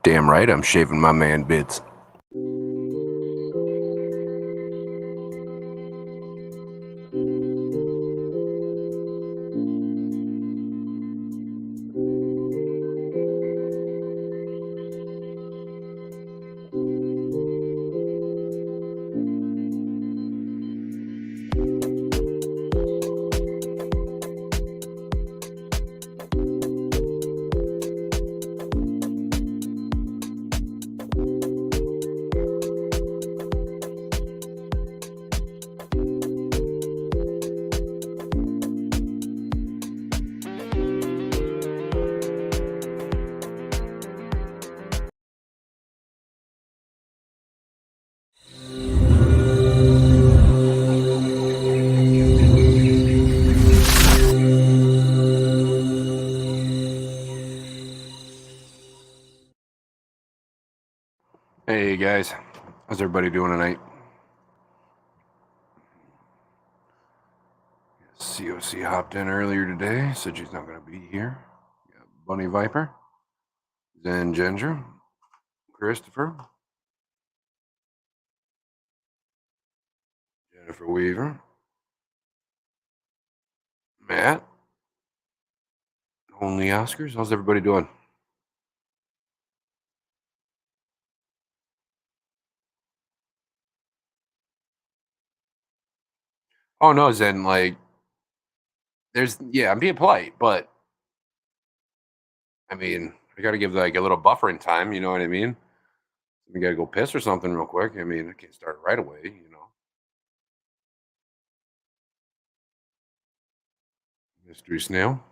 Damn right I'm shaving my man bits. Hey guys, how's everybody doing tonight? COC hopped in earlier today, said she's not going to be here. Got Bunny Viper, Zen Ginger, Christopher, Jennifer Weaver, Matt, Only Oscars. How's everybody doing? Oh no, Zen, like, I'm being polite, but I mean, I got to give like a little buffering time, you know what I mean? We got to go piss or something real quick. I mean, I can't start right away, you know. Mystery Snail.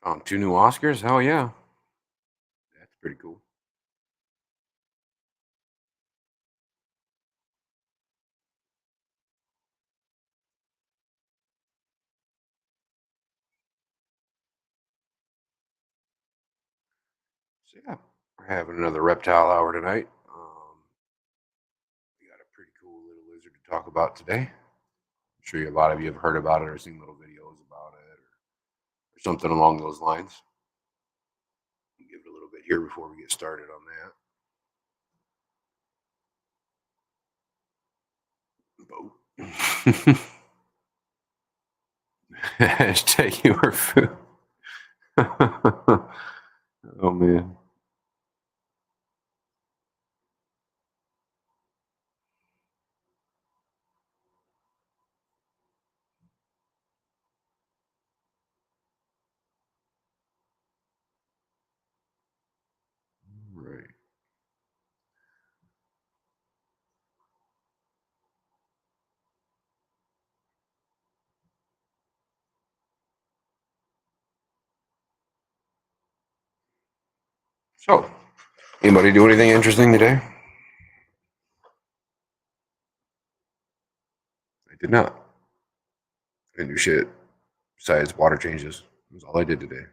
Found 2 new Oscars. Hell yeah. That's pretty cool. So yeah, we're having another Reptile Hour tonight. We got a pretty cool little lizard to talk about today. I'm sure a lot of you have heard about it or seen little videos about it or something along those lines. I'll give it a little bit here before we get started on that. Boat. Hashtag your food. Oh man. Right. So, anybody do anything interesting today? I did not. I didn't do shit besides water changes. That's all I did today.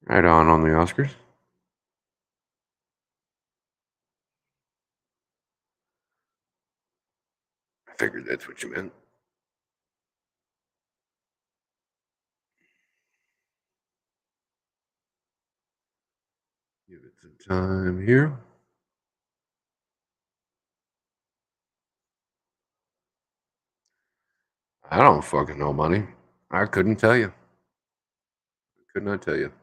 Right on the Oscars. I figured that's what you meant. Give it some time here. I don't fucking know, Bunny. I couldn't tell you. I could not tell you.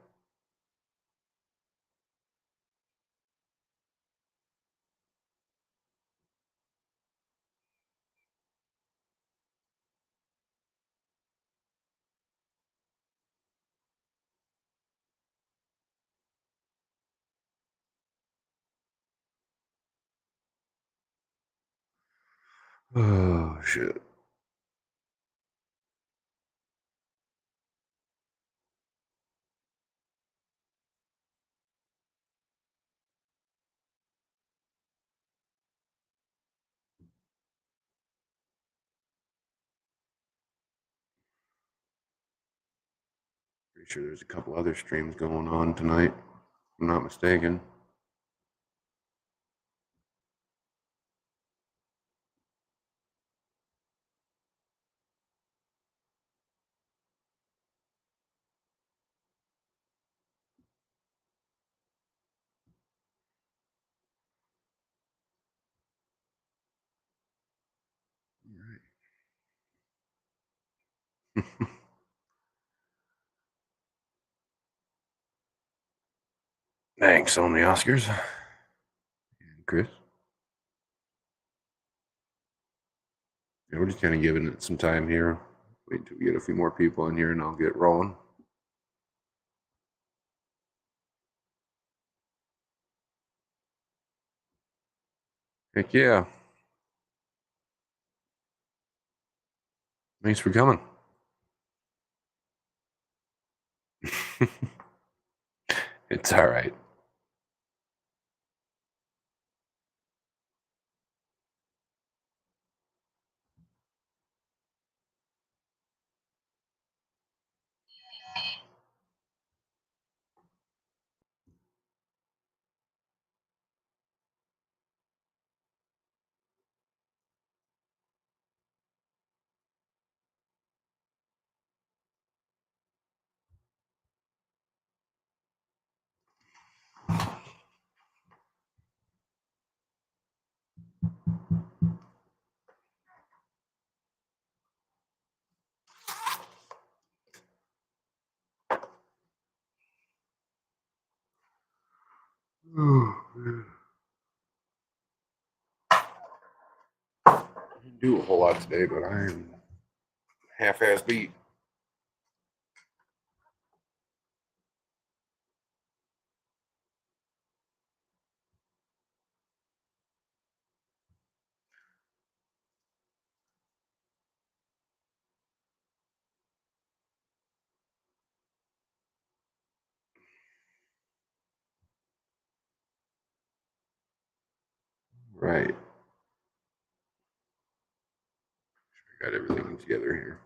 Oh, shit. Pretty sure there's a couple other streams going on tonight, if I'm not mistaken. All right. Thanks on the Oscars. And Chris. Yeah, we're just kind of giving it some time here. Wait until we get a few more people in here and I'll get rolling. Heck yeah. Thanks for coming. It's all right. Didn't do a whole lot today, but I'm half-ass beat. Right. Got everything together here.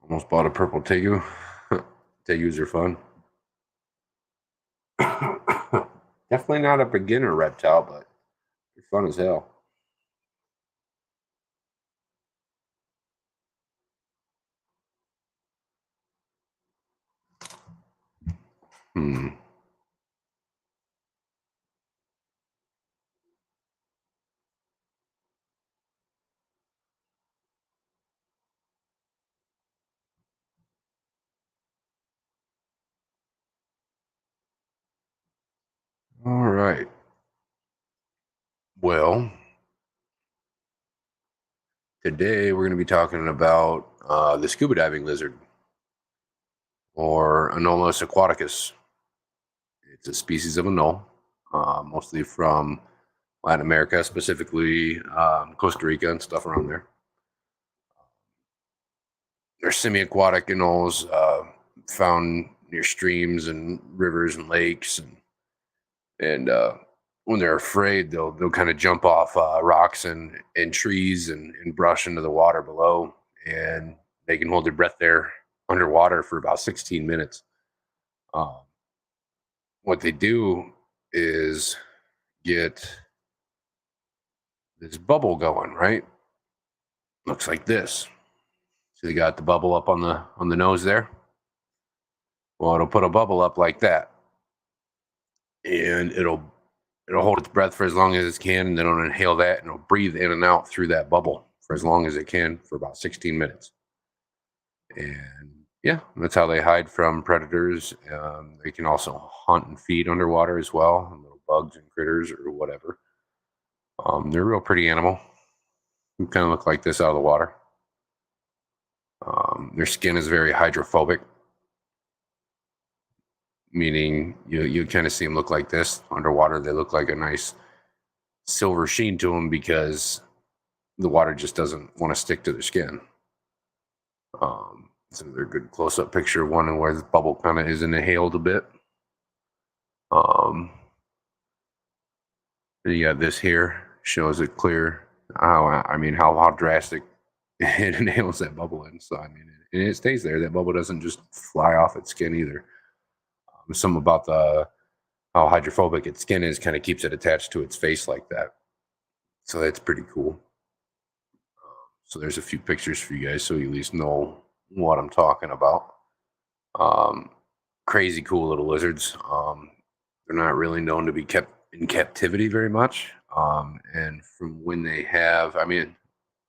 Almost bought a purple tegu. Tegus are fun. Definitely not a beginner reptile, but they're fun as hell. Hmm. All right. Well, today we're going to be talking about the scuba diving lizard, or Anomalus aquaticus. It's a species of anole, mostly from Latin America, specifically Costa Rica and stuff around there. They're semi-aquatic anoles found near streams and rivers and lakes, and when they're afraid, they'll kind of jump off rocks and trees and brush into the water below, and they can hold their breath there underwater for about 16 minutes. Um, what they do is get this bubble going, right? Looks like this. So they got the bubble up on the nose there. Well, it'll put a bubble up like that, and it'll hold its breath for as long as it can, and then it'll inhale that, and it'll breathe in and out through that bubble for as long as it can for about 16 minutes. And yeah, that's how they hide from predators. They can also hunt and feed underwater as well, little bugs and critters or whatever. They're a real pretty animal. They kind of look like this out of the water. Their skin is very hydrophobic, meaning you kind of see them look like this underwater. They look like a nice silver sheen to them because the water just doesn't want to stick to their skin. So they're a good close-up picture of one where the bubble kind of is inhaled a bit. You got this here, shows it clear how drastic it inhales that bubble in. So I mean, and it stays there. That bubble doesn't just fly off its skin either. Some about how hydrophobic its skin is kind of keeps it attached to its face like that. So that's pretty cool. So there's a few pictures for you guys so you at least know what I'm talking about. Um, Crazy cool little lizards. They're not really known to be kept in captivity very much. And from when they have,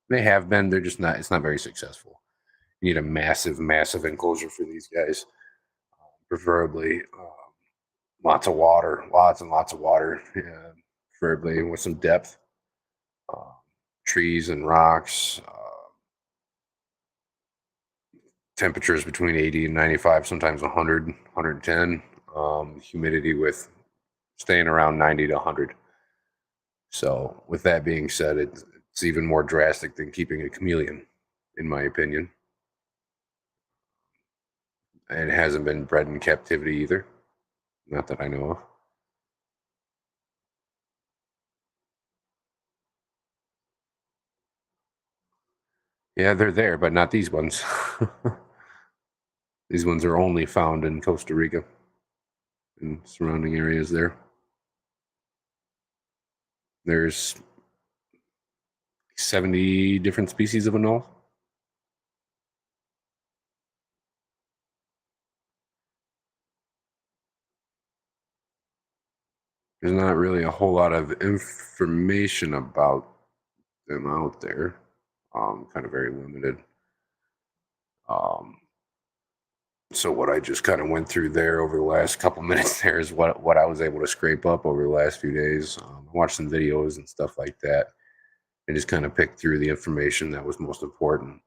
they have been, they're just not, it's not very successful. You need a massive enclosure for these guys, preferably lots of water, lots and lots of water, preferably with some depth, uh, trees and rocks, temperatures between 80 and 95, sometimes 100, 110, humidity with staying around 90 to 100. So with that being said, it's even more drastic than keeping a chameleon, in my opinion. And it hasn't been bred in captivity either, not that I know of. Yeah, they're there, but not these ones. These ones are only found in Costa Rica and surrounding areas there. There's 70 different species of anoles. There's not really a whole lot of information about them out there. Kind of very limited. Um, so what I just kind of went through there over the last couple minutes there is what I was able to scrape up over the last few days. I watched some videos and stuff like that, and just kind of picked through the information that was most important.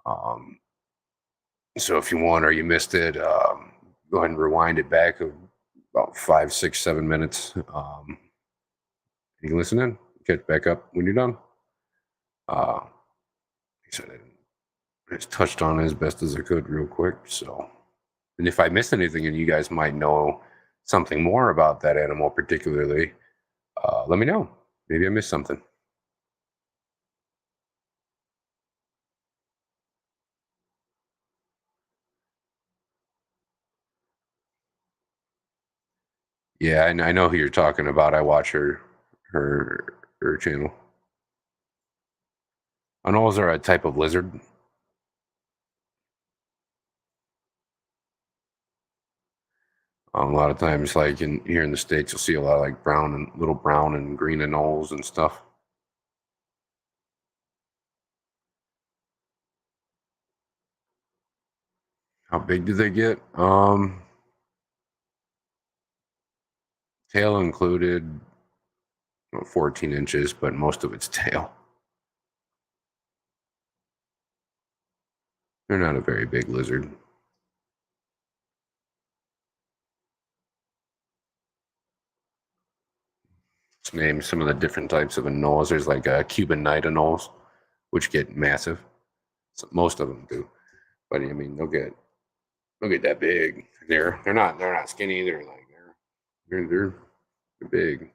Um, so if you want or you missed it, go ahead and rewind it back about 5, 6, 7 minutes. You can listen in, catch back up when you're done. Like I said, I just touched on it as best as I could real quick. So, and if I missed anything and you guys might know something more about that animal particularly, let me know. Maybe I missed something. Yeah, I know who you're talking about. I watch her channel. Anoles are a type of lizard. A lot of times, like in here in the States, you'll see a lot of like brown and little brown and green anoles and stuff. How big do they get? Tail included, 14 inches, but most of it's tail. They're not a very big lizard. Let's name some of the different types of anoles. There's like Cuban night anoles, which get massive. So most of them do, but I mean they'll get that big. They're not skinny. They're like they're big.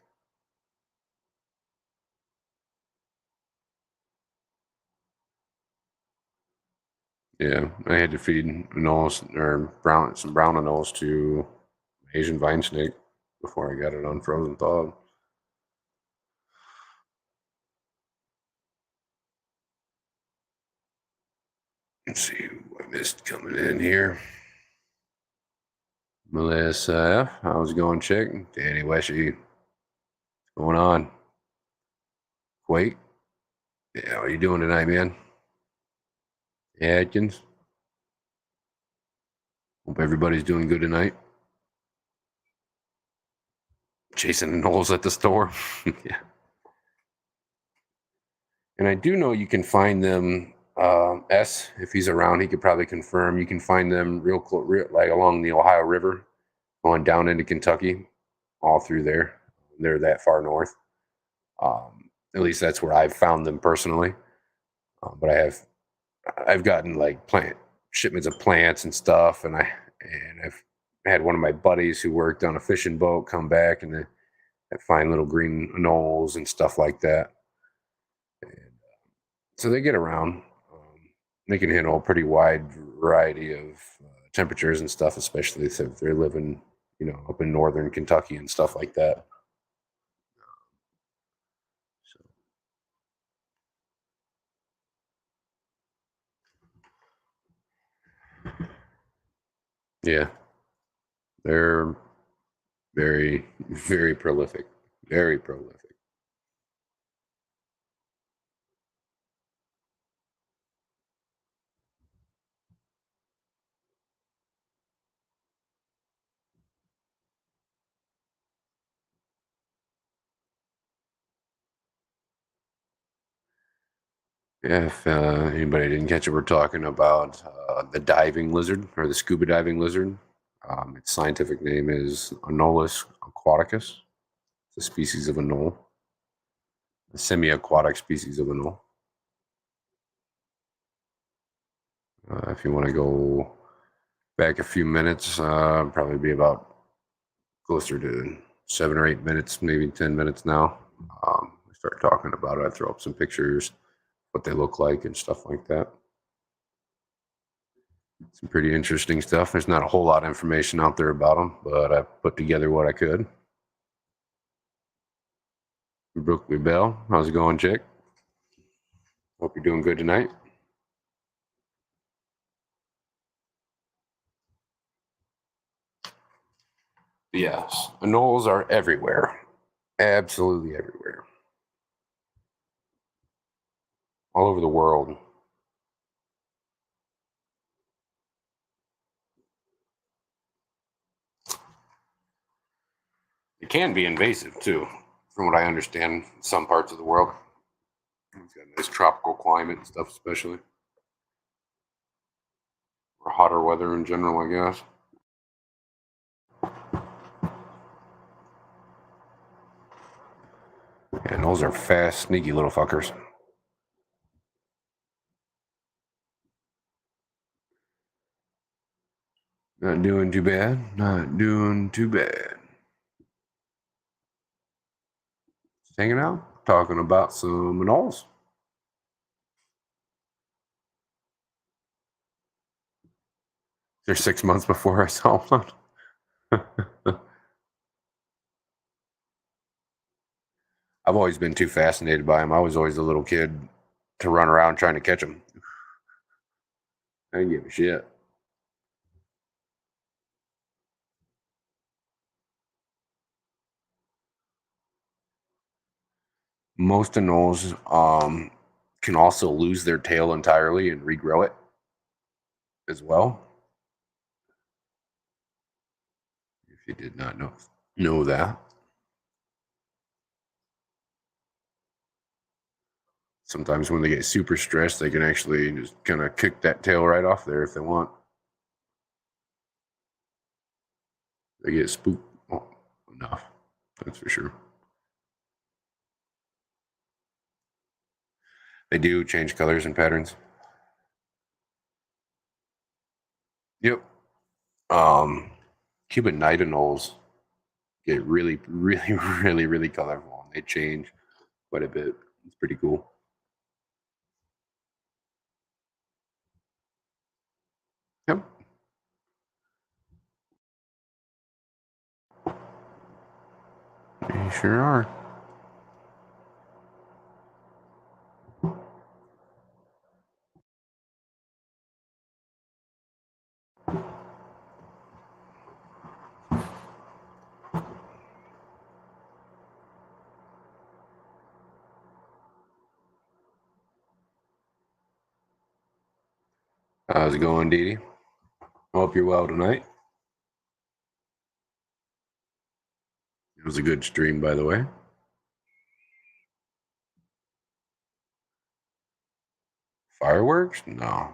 Yeah, I had to feed anoles or some brown anoles to Asian vine snake before I got it unfrozen thawed. Let's see who I missed coming in here. Melissa F. How's it going, chick? Danny Weshy. What's going on? Quake. Yeah, what are you doing tonight, man? Yeah, Atkins. Hope everybody's doing good tonight. Chasing Knowles at the store. Yeah. And I do know you can find them. S, if he's around, he could probably confirm. You can find them real close, like along the Ohio River. going down into Kentucky, all through there. They're that far north. At least that's where I've found them personally. But I've gotten like plant shipments of plants and stuff, and I've had one of my buddies who worked on a fishing boat come back, and they find little green anoles and stuff like that. And so they get around. They can handle a pretty wide variety of temperatures and stuff, especially if they're living, up in northern Kentucky and stuff like that. So, yeah, they're very, very prolific. Very prolific. Yeah, if anybody didn't catch it, we're talking about the diving lizard or the scuba diving lizard. Its scientific name is Anolis aquaticus. It's a species of anole, a semi-aquatic species of anole. If you want to go back a few minutes, probably be about closer to 7 or 8 minutes, maybe 10 minutes now. We start talking about it. I throw up some pictures, what they look like, and stuff like that. Some pretty interesting stuff. There's not a whole lot of information out there about them, but I put together what I could. Brooklyn Bell, how's it going, chick? Hope you're doing good tonight. Yes, anoles are everywhere. Absolutely everywhere. All over the world. It can be invasive too, from what I understand, in some parts of the world. It's got a nice tropical climate and stuff, especially. Or hotter weather in general, I guess. And those are fast, sneaky little fuckers. Not doing too bad. Not doing too bad. Just hanging out, talking about some anoles. They're 6 months before I saw one. I've always been too fascinated by them. I was always a little kid to run around trying to catch them. I didn't give a shit. Most anoles can also lose their tail entirely and regrow it as well. If you did not know that. Sometimes when they get super stressed, they can actually just kind of kick that tail right off there if they want. They get spooked enough, that's for sure. They do change colors and patterns. Yep. Cuban night anoles get really, really, really, really colorful. They change quite a bit. It's pretty cool. Yep. You sure are. How's it going, Dee Dee? Hope you're well tonight. It was a good stream, by the way. Fireworks? No.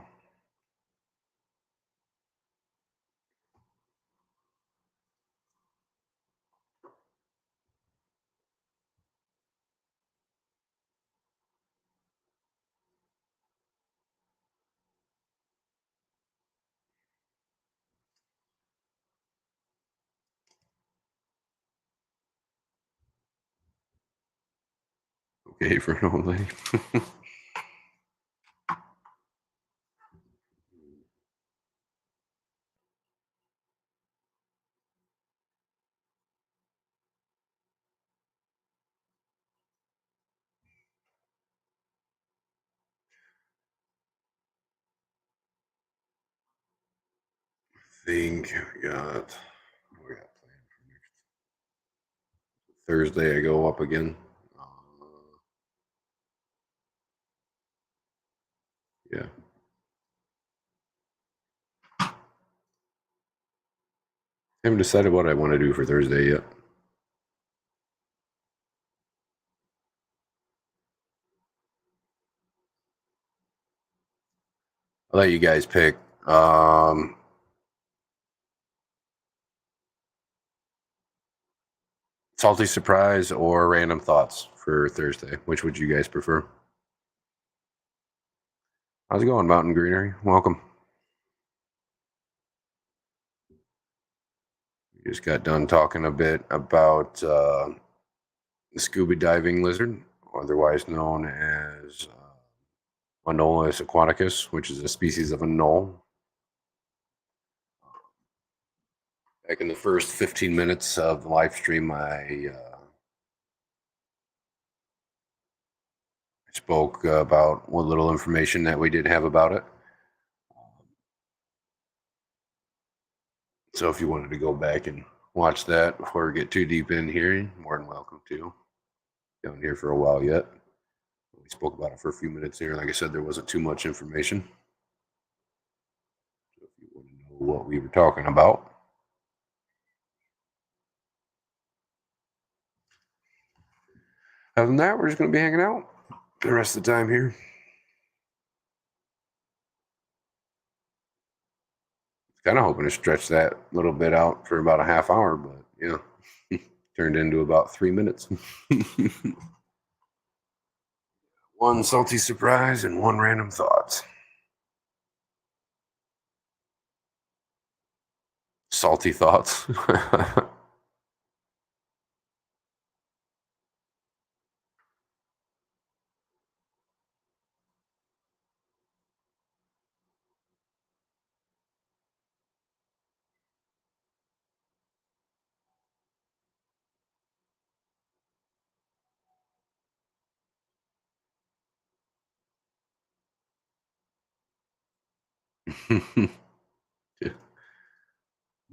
Okay for an old lady. Think we got planned for next Thursday. I go up again. Yeah. Haven't decided what I want to do for Thursday yet. I'll let you guys pick. Salty surprise or random thoughts for Thursday. Which would you guys prefer? How's it going, Mountain Greenery? Welcome. We just got done talking a bit about the scuba diving lizard, otherwise known as Anolis aquaticus, which is a species of anole. Back in the first 15 minutes of the live stream, I spoke about what little information that we did have about it. So if you wanted to go back and watch that before we get too deep in here, you're more than welcome to. Been here for a while yet. We spoke about it for a few minutes here. Like I said, there wasn't too much information. So if you want to know what we were talking about. Other than that, we're just going to be hanging out for the rest of the time here. Kind of hoping to stretch that little bit out for about a half hour, but yeah, turned into about 3 minutes. One salty surprise and one random thought. Salty thoughts.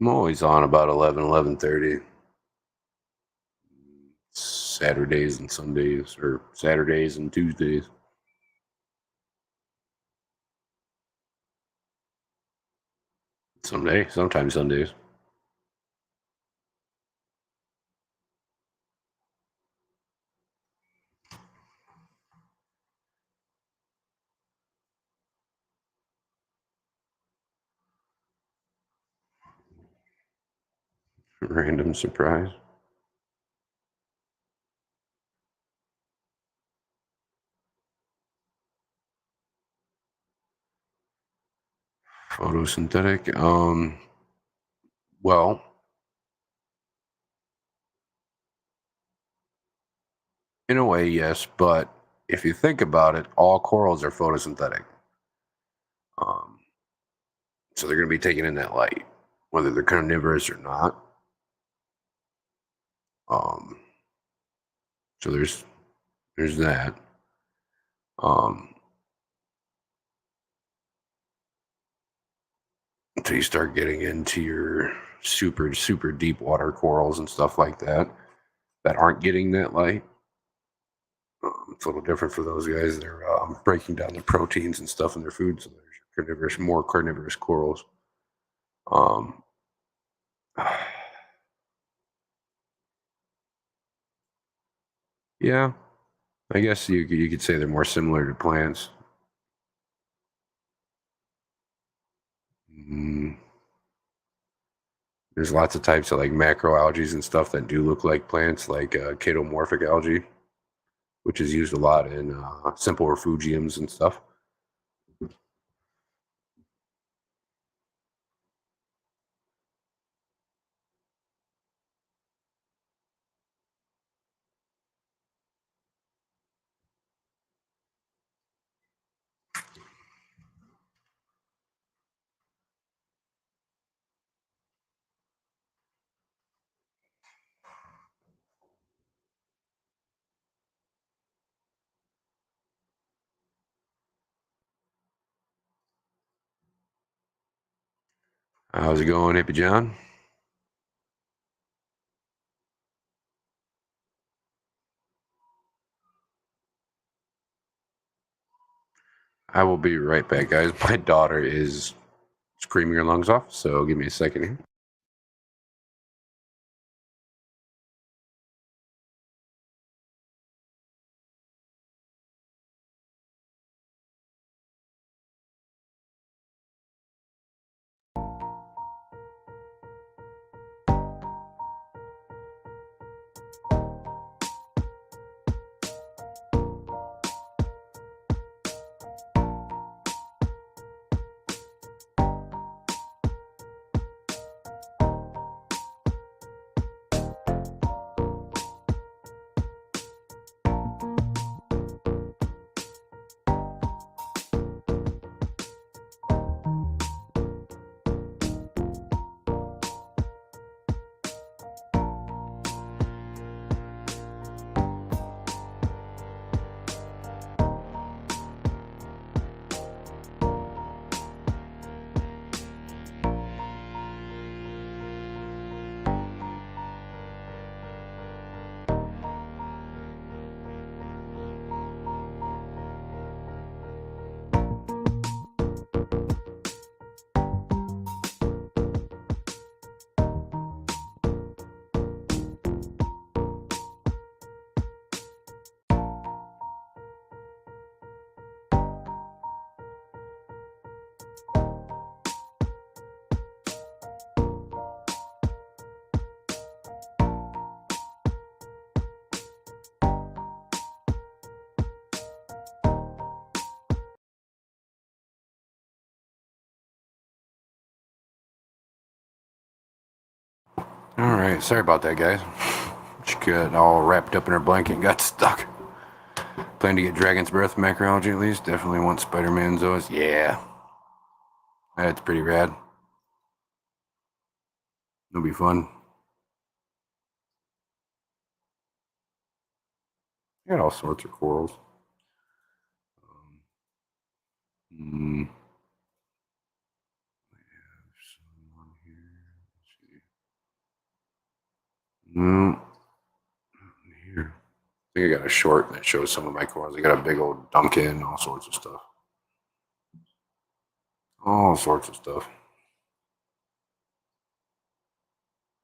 I'm always on about 11:30. Saturdays and Sundays, or Saturdays and Tuesdays. Sometimes Sundays. Random surprise. Photosynthetic. Well, in a way, yes, but if you think about it, all corals are photosynthetic. Um, so they're going to be taking in that light, whether they're carnivorous or not. Um, so there's that. Um, until you start getting into your super deep water corals and stuff like that aren't getting that light. It's a little different for those guys. They're breaking down the proteins and stuff in their food, so there's more carnivorous corals. Um, yeah, I guess you could say they're more similar to plants. Mm, there's lots of types of like macroalgae and stuff that do look like plants, like chaetomorphic algae, which is used a lot in simple refugiums and stuff. How's it going, Hippie John? I will be right back, guys. My daughter is screaming her lungs off, so give me a second here. All right, sorry about that, guys. She got all wrapped up in her blanket and got stuck. Plan to get Dragon's Breath macroalgae at least. Definitely want Spider-Man zoas. Yeah, that's pretty rad. It'll be fun. Got all sorts of corals. Hmm. Someone here. Let's see. No, here. I think I got a short that shows some of my corals. I got a big old Duncan, all sorts of stuff. All sorts of stuff.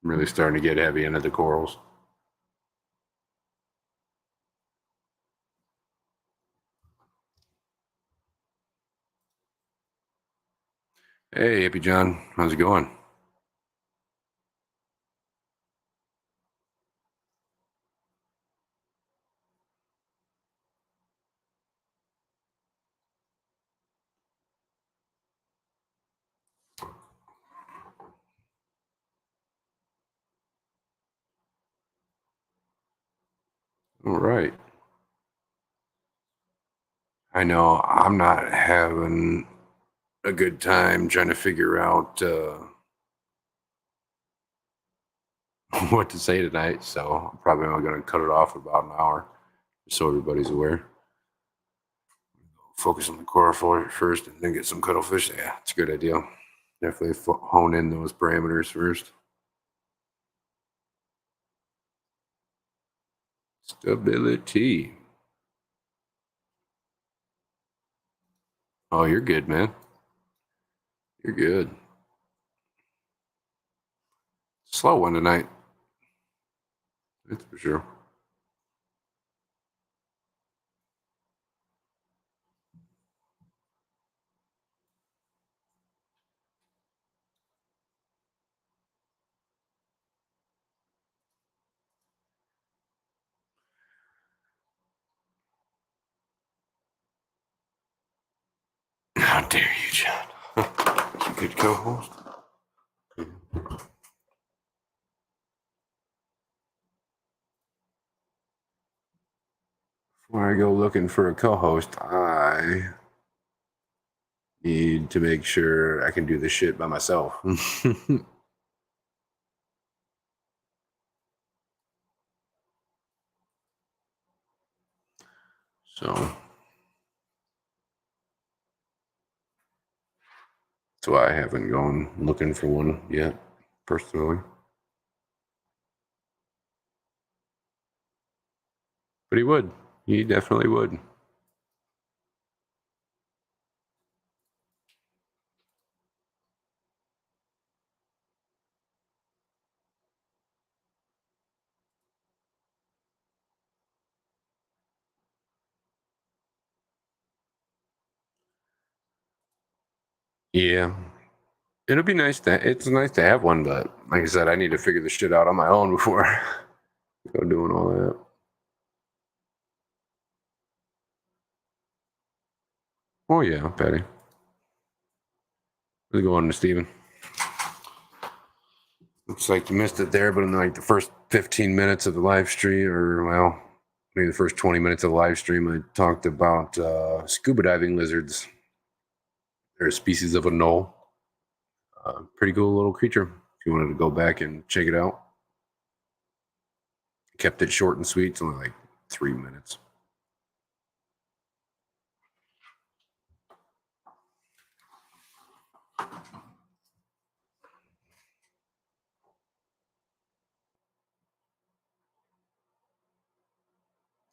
I'm really starting to get heavy into the corals. Hey, Hippie John, how's it going? All right. I know I'm not having a good time trying to figure out what to say tonight, so I'm probably only going to cut it off about an hour, just so everybody's aware. Focus on the coral first and then get some cuttlefish. Yeah, it's a good idea. Definitely hone in those parameters first. Stability. Oh, you're good, man. You're good. Slow one tonight. That's for sure. How dare you, John? You good co-host. Before I go looking for a co-host, I need to make sure I can do this shit by myself. So That's why I haven't gone looking for one yet, personally. But he would. He definitely would. Yeah. It'll be nice it's nice to have one, but like I said, I need to figure this shit out on my own before I go doing all that. Oh yeah, Patty. How's it going, Steven? Looks like you missed it there, but in like the first 15 minutes of the live stream, or well, maybe the first 20 minutes of the live stream, I talked about scuba diving lizards. They're a species of a knoll. Pretty cool little creature. If you wanted to go back and check it out, kept it short and sweet. It's only like 3 minutes.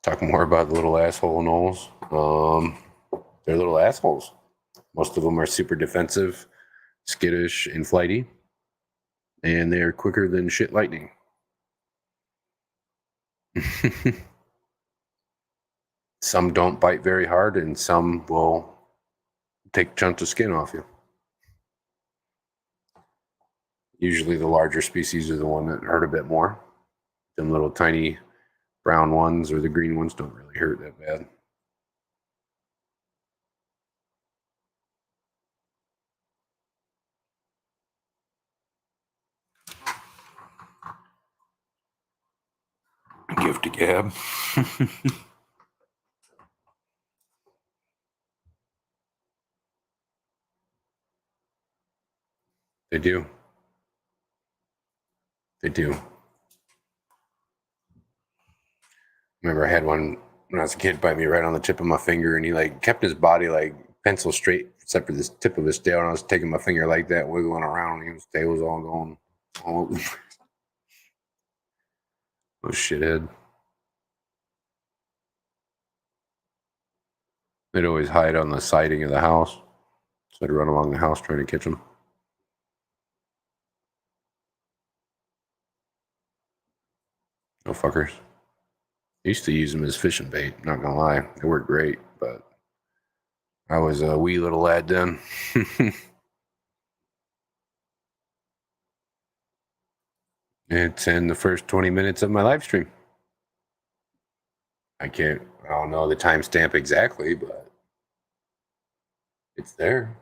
Talk more about the little asshole knolls. They're little assholes. Most of them are super defensive, skittish, and flighty, and they're quicker than shit lightning. Some don't bite very hard, and some will take chunks of skin off you. Usually, the larger species are the one that hurt a bit more. Them little tiny brown ones or the green ones don't really hurt that bad. Gift to Gab. They do. They do. Remember, I had one when I was a kid bite me right on the tip of my finger, and he like kept his body like pencil straight, except for this tip of his tail. And I was taking my finger like that, wiggling around, and his tail was all going. Oh, oh shithead! They'd always hide on the siding of the house, so I'd run along the house trying to catch them. No fuckers. I used to use them as fishing bait. Not gonna lie, they worked great, but I was a wee little lad then. It's in the first 20 minutes of my live stream. I don't know the timestamp exactly, but it's there.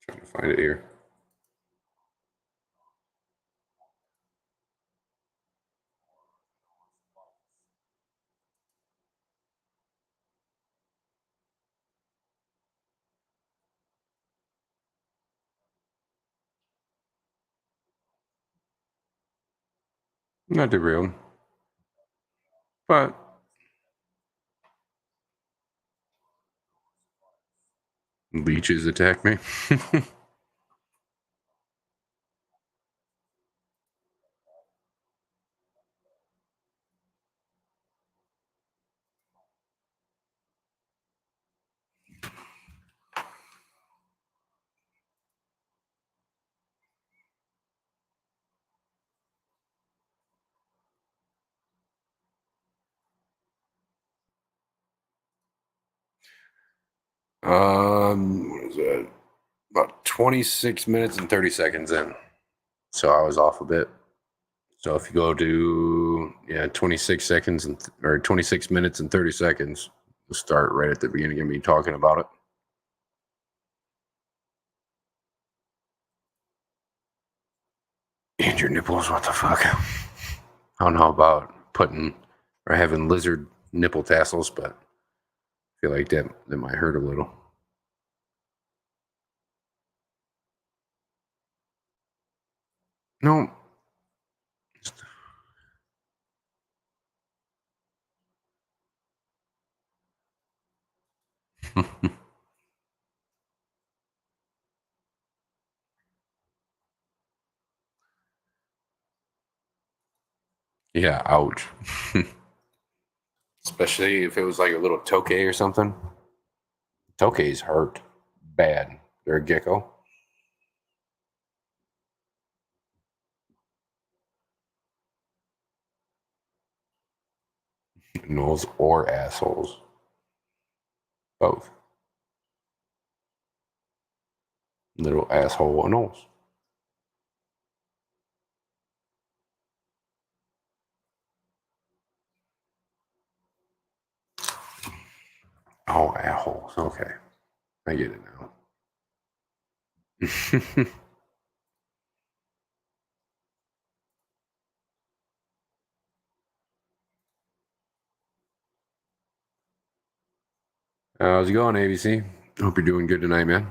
Trying to find it here. Not too real, but leeches attack me. What is that? About 26 minutes and 30 seconds in. So I was off a bit. So if you go to 26 seconds or 26 minutes and 30 seconds, we'll start right at the beginning of me talking about it. Danger nipples, what the fuck? I don't know about putting or having lizard nipple tassels, but I feel like that might hurt a little. No. Yeah, ouch. Especially if it was like a little tokay or something. Tokays hurt bad. They're a gecko. Nose or assholes. Both. Little asshole nose. Oh, assholes. Okay. I get it now. How's it going, ABC? Hope you're doing good tonight, man.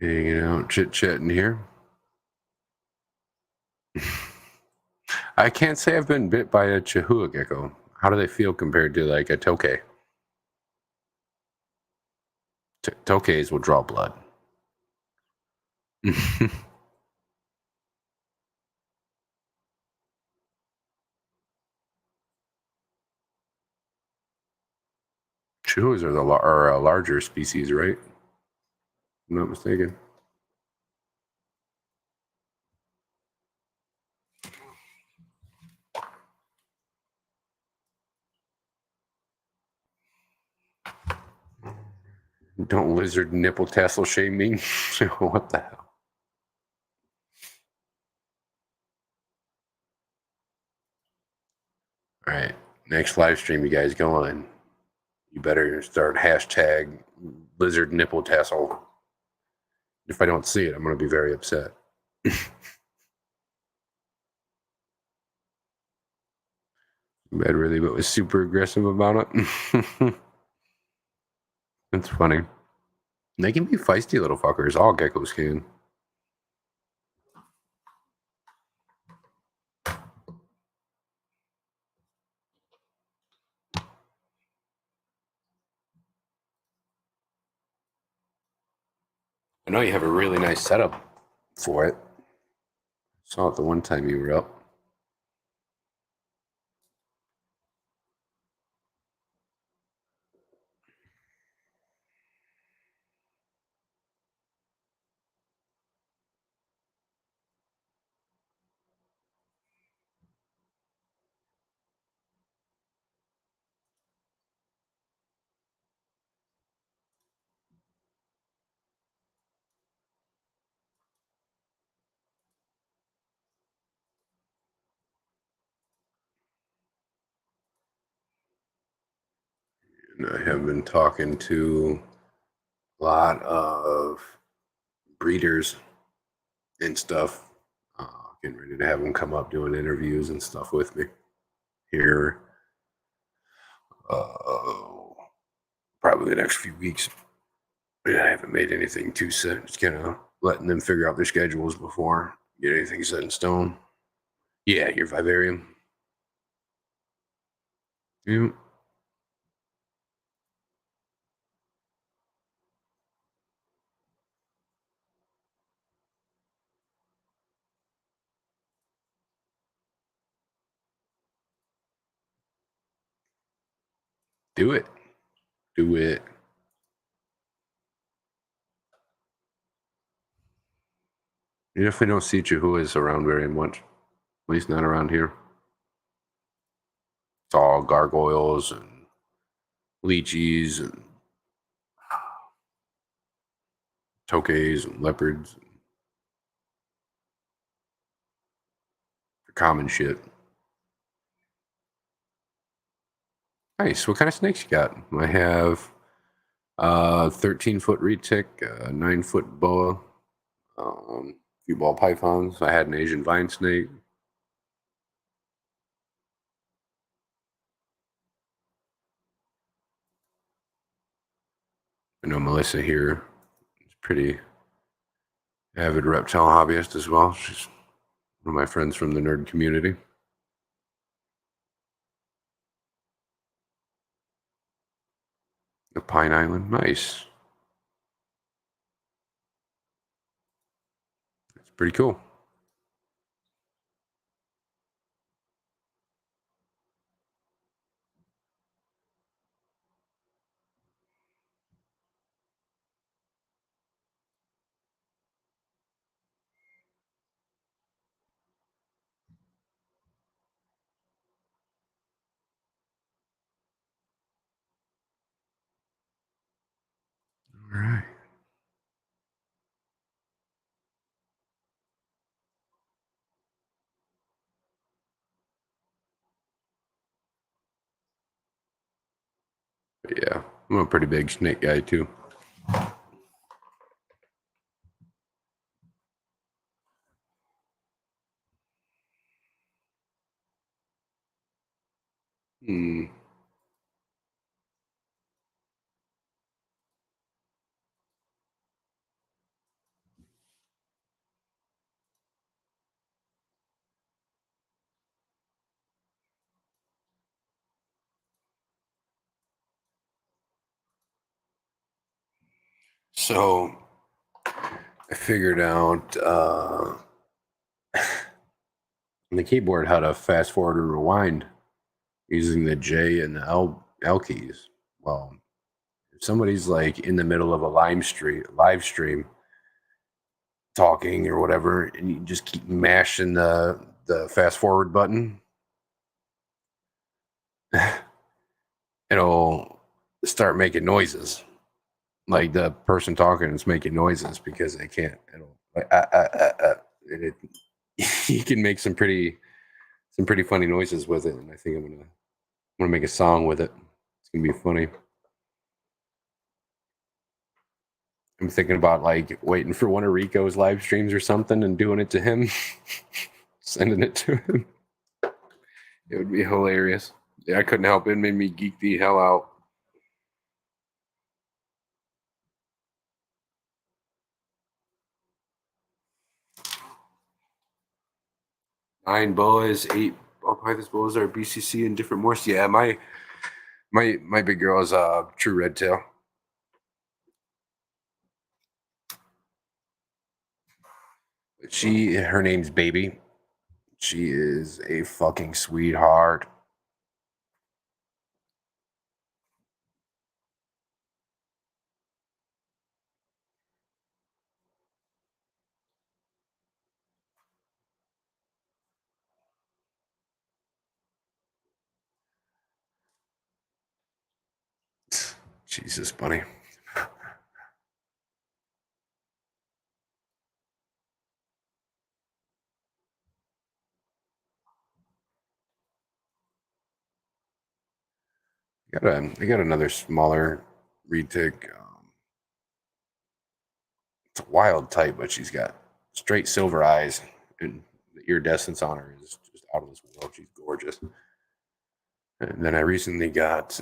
Hanging out, chit-chatting here. I can't say I've been bit by a Chihuahua gecko. How do they feel compared to like a tokay? Tokays will draw blood. Chihuahuas are a larger species, right? If I'm not mistaken. Don't lizard nipple tassel shame me. What the hell? All right. Next live stream you guys go on. You better start hashtag lizard nipple tassel. If I don't see it, I'm going to be very upset. Bad really, but was super aggressive about it. It's funny. They can be feisty little fuckers. All geckos can. I know you have a really nice setup for it. Saw it the one time you were up. And I have been talking to a lot of breeders and stuff. Getting ready to have them come up doing interviews and stuff with me here. Probably the next few weeks. I haven't made anything too set. Just kind of letting them figure out their schedules before get anything set in stone. Yeah, your vivarium. Yeah. Do it. Do it. You definitely don't see Chihuahuas around very much. At least not around here. It's all gargoyles and lychees and tokays and leopards. Common shit. Nice. What kind of snakes you got? I have 13-foot retic, 9-foot boa, few ball pythons. I had an Asian vine snake. I know Melissa here is pretty avid reptile hobbyist as well. She's one of my friends from the nerd community. The Pine Island, nice. It's pretty cool. All right. But yeah, I'm a pretty big snake guy too. Hmm. So I figured out on the keyboard how to fast forward and rewind using the J and the L keys. Well, if somebody's like in the middle of a live stream talking or whatever, and you just keep mashing the fast forward button, it'll start making noises. Like the person talking is making noises because they can't. It'll like and it, you can make some pretty funny noises with it, and I think I'm gonna make a song with it. It's gonna be funny. I'm thinking about like waiting for one of Rico's live streams or something and doing it to him, sending it to him. It would be hilarious. Yeah, I couldn't help it. It made me geek the hell out. 9 boas, 8 ball boas are BCC and different morphs. Yeah, my big girl is a true red tail. Her name's Baby. She is a fucking sweetheart. Jesus, bunny. I got another smaller retic. It's a wild type, but she's got straight silver eyes, and the iridescence on her is just out of this world. She's gorgeous. And then I recently got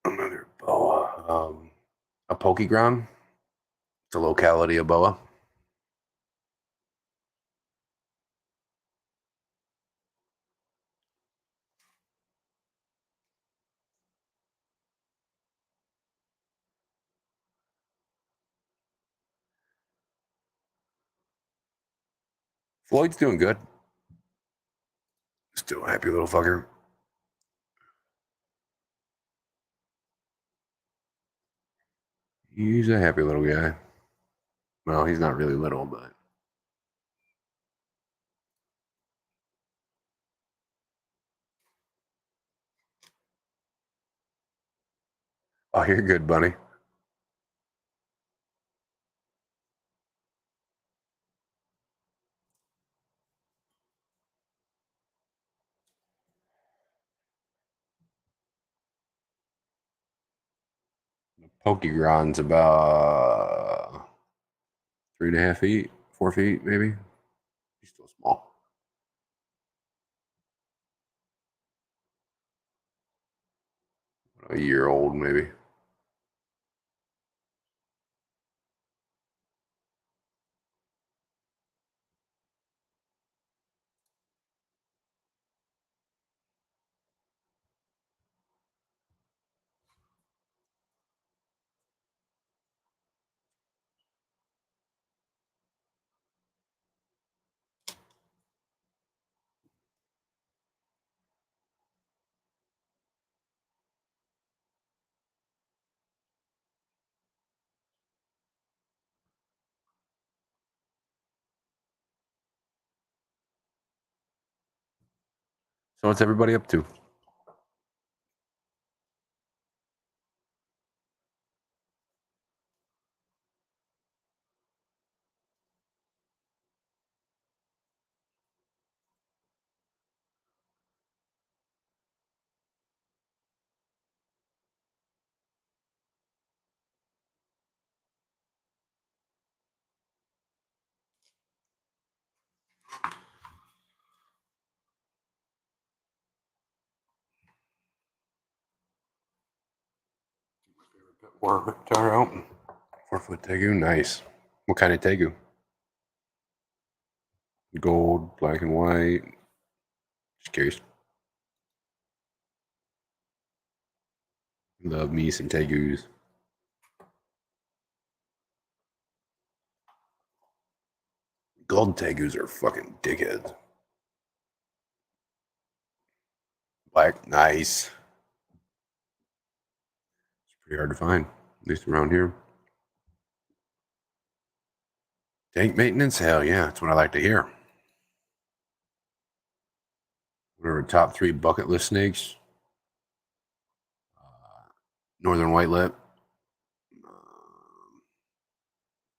another boa, a pokeground. It's a locality of boa. Floyd's doing good. Still a happy little fucker. He's a happy little guy. Well, he's not really little, but oh, you're good, bunny. Pokegron's about 3.5 feet, 4 feet, maybe. He's still small. A year old, maybe. So what's everybody up to? More Reptile out. 4-foot tegu, nice. What kind of tegu? Gold, black and white. Just curious. Love me some tegus. Gold tegus are fucking dickheads. Black, nice. It's pretty hard to find, at least around here. Tank maintenance? Hell yeah, that's what I like to hear. What are our top 3 bucket list snakes? Northern white lip.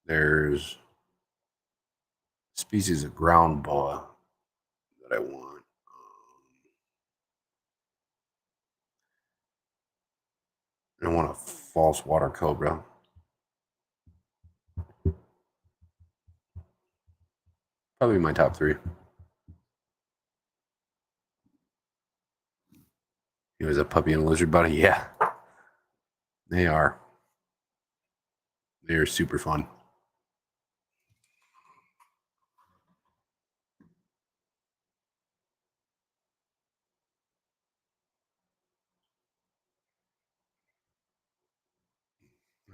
There's species of ground boa that I want. I want a false water cobra. Probably my top 3. He was a puppy and a lizard buddy. Yeah, they are. They're super fun.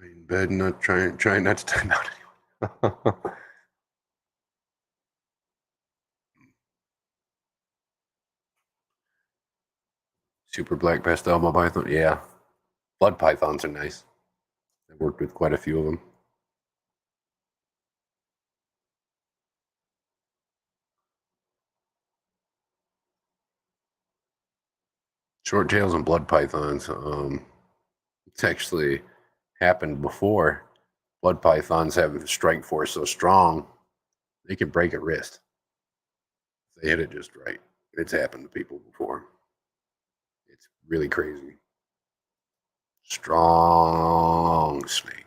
In bed, not trying not to time out anyone. Super black pastel ball python. Yeah, blood pythons are nice. I've worked with quite a few of them. Short tails and blood pythons. It's actually happened before. Blood pythons have a strike force so strong they can break a wrist. If they hit it just right. It's happened to people before. It's really crazy. Strong snake.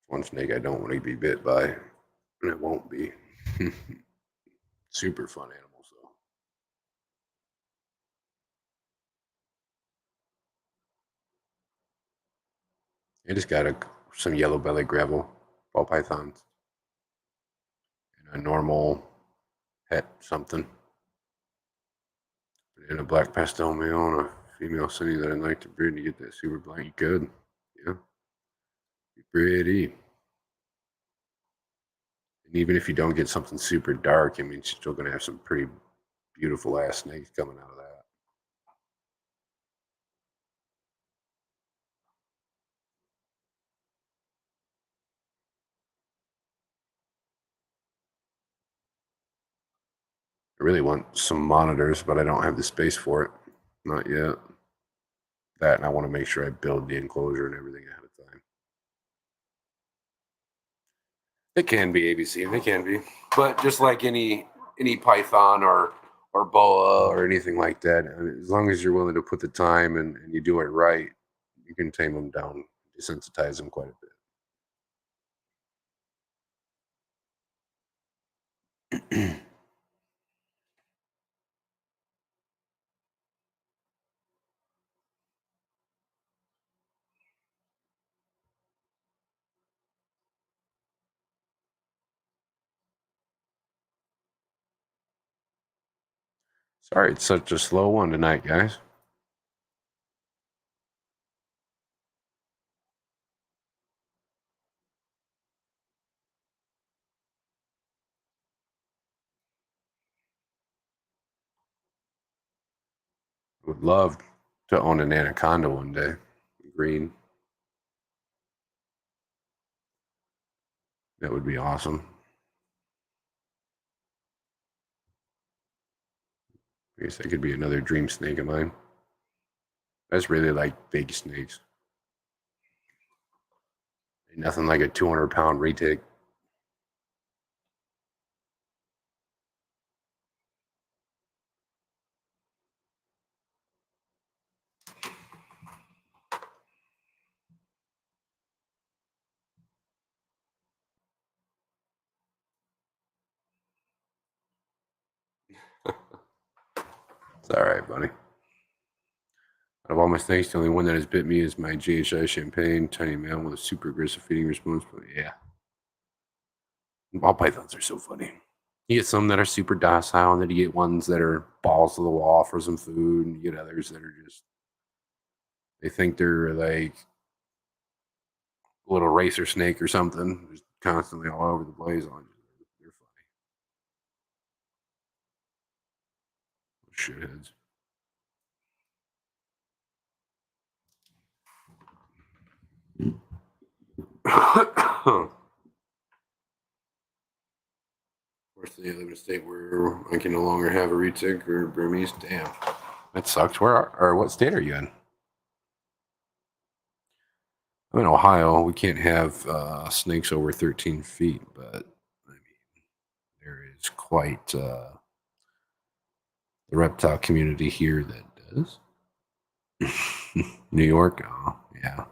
One snake I don't want to be bit by, and it won't be. Super fun animals, though. I just got some yellow belly gravel ball pythons and a normal pet something. And a black pastel male and a female city that I'd like to breed to get that super black. You could, yeah, be pretty. And even if you don't get something super dark, I mean, you're still gonna have some pretty beautiful ass snakes coming out of that. I really want some monitors, but I don't have the space for it. Not yet. That, and I want to make sure I build the enclosure and everything ahead of time. It can be ABC, and it can be, but just like any any python or boa or anything like that. I mean, as long as you're willing to put the time and you do it right, you can tame them down, desensitize them quite a bit. Sorry, it's such a slow one tonight, guys. Would love to own an anaconda one day. Green. That would be awesome. I guess that could be another dream snake of mine. I just really like big snakes. Ain't nothing like a 200-pound retic. It's all right, buddy. Out of all my snakes, the only one that has bit me is my GHI champagne, tiny male with a super aggressive feeding response. But yeah, ball pythons are so funny. You get some that are super docile, and then you get ones that are balls to the wall for some food, and you get others that are just, they think they're like a little racer snake or something, just constantly all over the place. They're funny. Shitheads. Of course, they live in a state where I can no longer have a retic or Burmese. Damn, that sucks. Or what state are you in? I'm in Ohio. We can't have snakes over 13 feet, but I mean, there is quite the reptile community here that does. New York, oh yeah.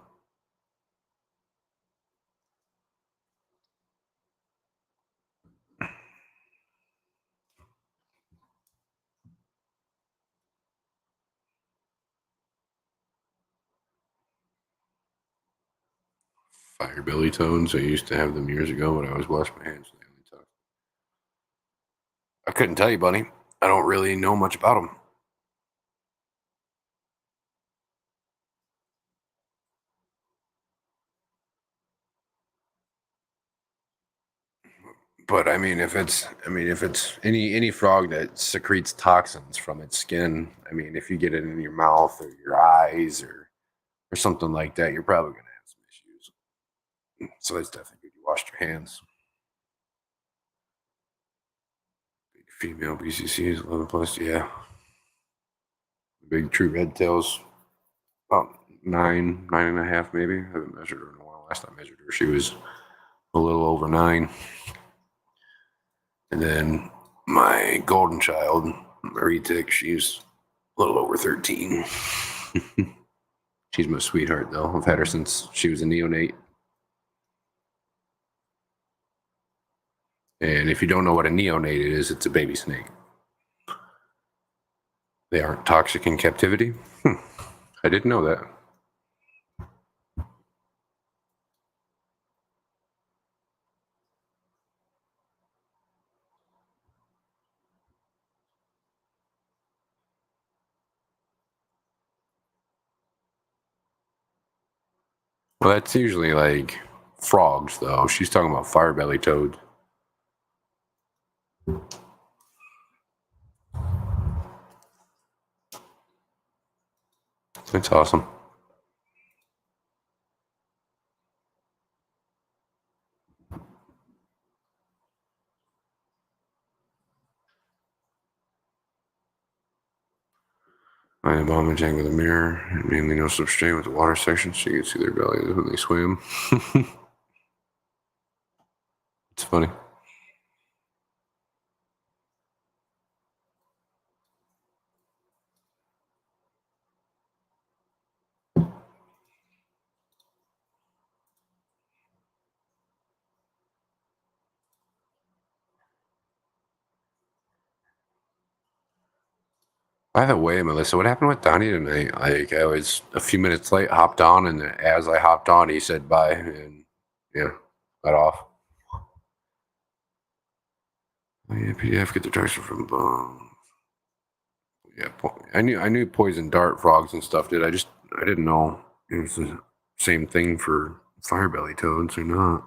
Fire belly tones. I used to have them years ago, but I always washed my hands. They only talk. I couldn't tell you, buddy. I don't really know much about them. But if it's any frog that secretes toxins from its skin, I mean, if you get it in your mouth or your eyes or something like that, you're probably gonna have some issues. So it's definitely good you washed your hands. Big female BCC is 11 plus, yeah. Big true red tails, about 9.5 maybe. I haven't measured her in a while. Last time I measured her, she was a little over 9. And then my golden child, Maritik, she's a little over 13. She's my sweetheart, though. I've had her since she was a neonate. And if you don't know what a neonate is, it's a baby snake. They aren't toxic in captivity. I didn't know that. Well, that's usually like frogs, though. She's talking about fire belly toads. It's awesome. I am mom and Jang with a mirror, and mainly no substrate with the water section, so you can see their bellies when they swim. It's funny. By the way, Melissa, what happened with Donnie tonight? Like, I was a few minutes late, hopped on, and as I hopped on, he said bye, and yeah, got off. Oh, yeah, PDF, get the traction from yeah, I knew poison dart frogs and stuff did. I didn't know it was the same thing for firebelly toads or not.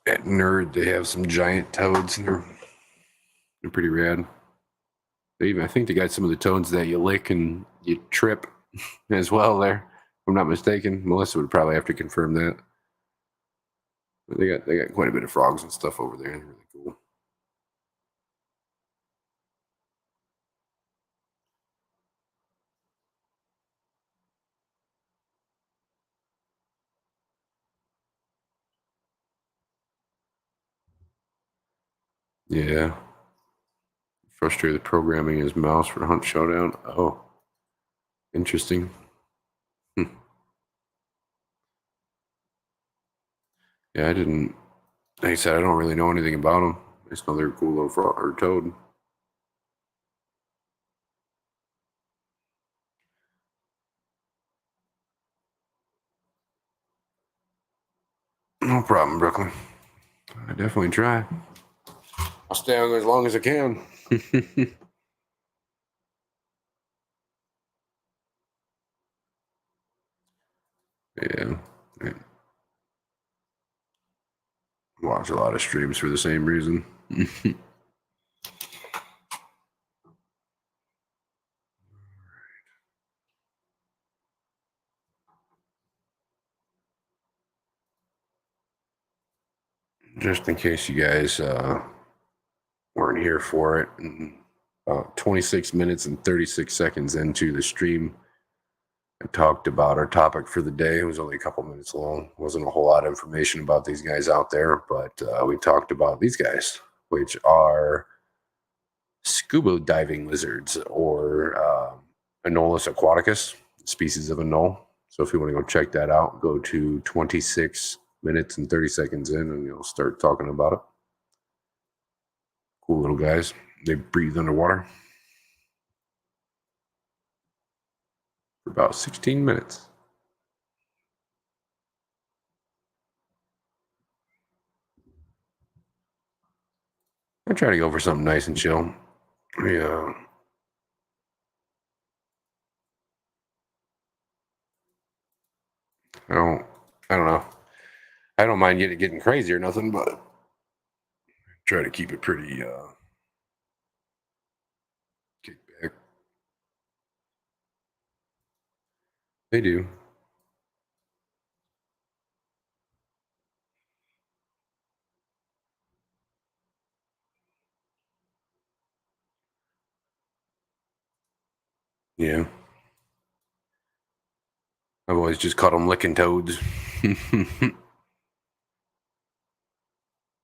At Nerd, they have some giant toads, and they're pretty rad. I think they got some of the toads that you lick and you trip as well. There, if I'm not mistaken. Melissa would probably have to confirm that. But they got quite a bit of frogs and stuff over there. They're really cool. Yeah. Frustrated programming his mouse for Hunt Showdown. Oh, interesting. Hmm. Yeah, I didn't. Like I said, I don't really know anything about them. I just know they're a cool little frog or toad. No problem, Brooklyn. I definitely try. I'll stay on as long as I can. Yeah. I watch a lot of streams for the same reason. Just in case you guys weren't here for it, and about 26 minutes and 36 seconds into the stream, I talked about our topic for the day. It was only a couple minutes long. Wasn't a whole lot of information about these guys out there, but we talked about these guys, which are scuba diving lizards, or Anolis aquaticus, species of anole. So if you want to go check that out, go to 26 minutes and 30 seconds in, and you'll start talking about it. Cool little guys. They breathe underwater for about 16 minutes. I try to go for something nice and chill. Yeah. I don't. I don't know. I don't mind getting crazy or nothing, but try to keep it pretty kick back. They do. Yeah. I've always just caught them licking toads.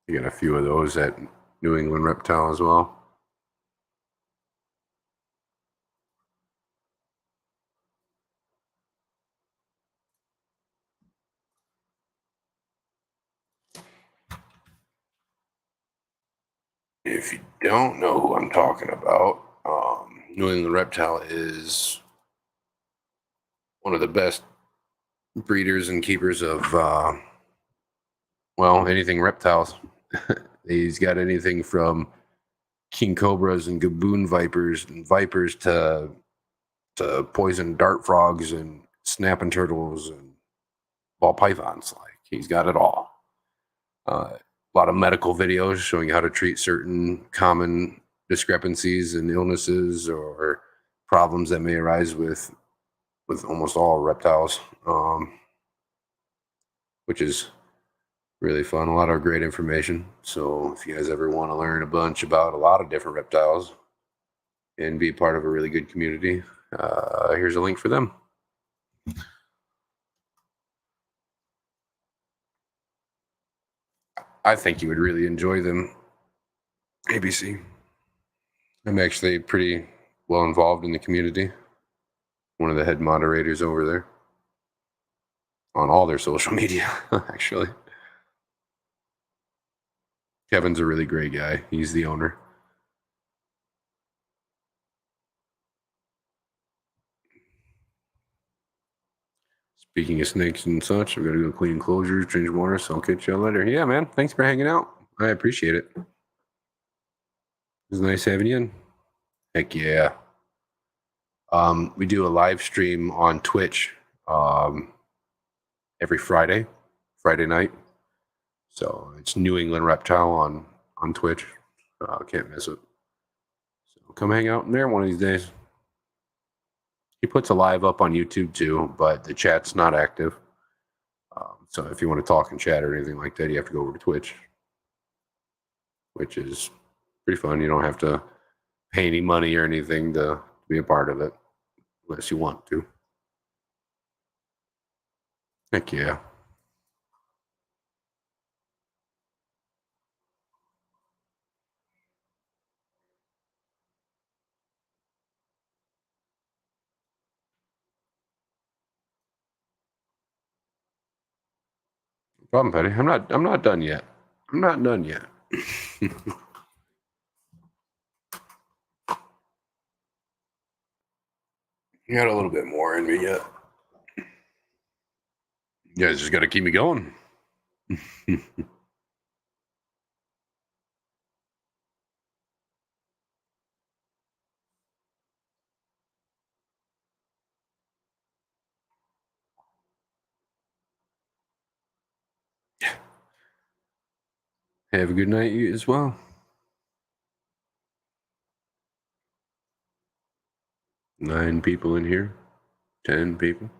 You got a few of those at New England Reptile as well. If you don't know who I'm talking about, New England Reptile is one of the best breeders and keepers of, well, anything reptiles. He's got anything from king cobras and gaboon vipers and vipers to poison dart frogs and snapping turtles and ball pythons. Like, he's got it all. A lot of medical videos showing how to treat certain common discrepancies and illnesses or problems that may arise with almost all reptiles, which is really fun. A lot of great information. So if you guys ever want to learn a bunch about a lot of different reptiles and be part of a really good community, here's a link for them. I think you would really enjoy them. ABC. I'm actually pretty well involved in the community. One of the head moderators over there on all their social media, actually. Kevin's a really great guy. He's the owner. Speaking of snakes and such, I've got to go clean enclosures, change water, so I'll catch you later. Yeah, man. Thanks for hanging out. I appreciate it. It was nice having you in. Heck yeah. We do a live stream on Twitch every Friday night. So it's New England Reptile on Twitch. Can't miss it. So come hang out in there one of these days. He puts a live up on YouTube too, but the chat's not active. So if you want to talk and chat or anything like that, you have to go over to Twitch, which is pretty fun. You don't have to pay any money or anything to be a part of it, unless you want to. Heck yeah. No problem, Petty. I'm not done yet. I'm not done yet. You got a little bit more in me yet. You guys just got to keep me going. Have a good night, you as well. 9 people in here. 10 people.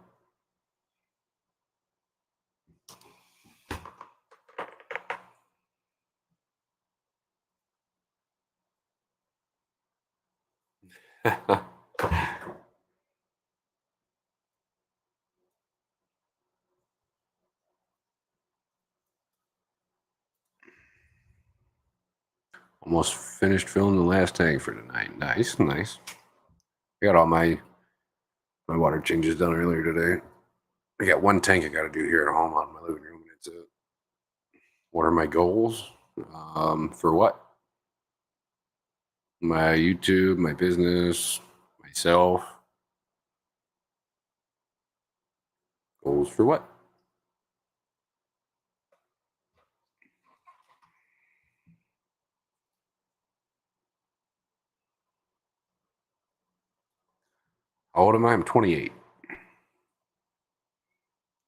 Almost finished filling the last tank for tonight. Nice, nice. I got all my water changes done earlier today. I got one tank I got to do here at home out in my living room, and that's it. What are my goals? For what? My YouTube, my business, myself. Goals for what? How old am I? I'm 28.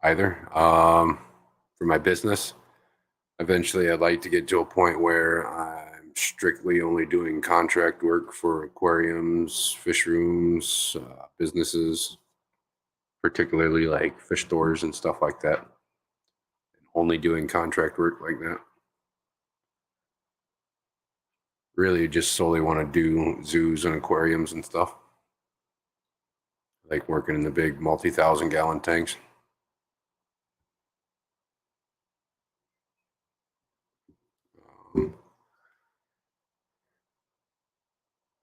Either. For my business, eventually I'd like to get to a point where I'm strictly only doing contract work for aquariums, fish rooms, businesses, particularly like fish stores and stuff like that. Only doing contract work like that. Really just solely want to do zoos and aquariums and stuff. Like working in the big multi-thousand gallon tanks.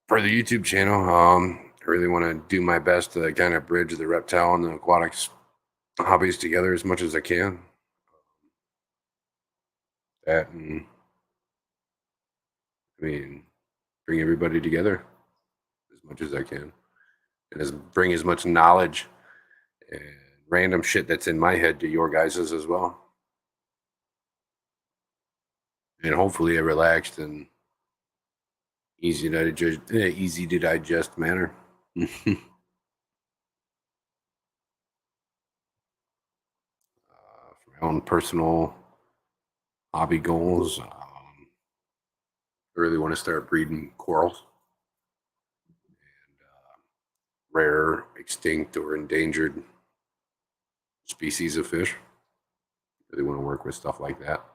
For the YouTube channel, I really want to do my best to kind of bridge the reptile and the aquatics hobbies together as much as I can. That and bring everybody together as much as I can, and bring as much knowledge and random shit that's in my head to your guys's as well, and hopefully a relaxed and easy to digest manner. For my own personal hobby goals, I really want to start breeding corals and rare, extinct, or endangered species of fish. Really want to work with stuff like that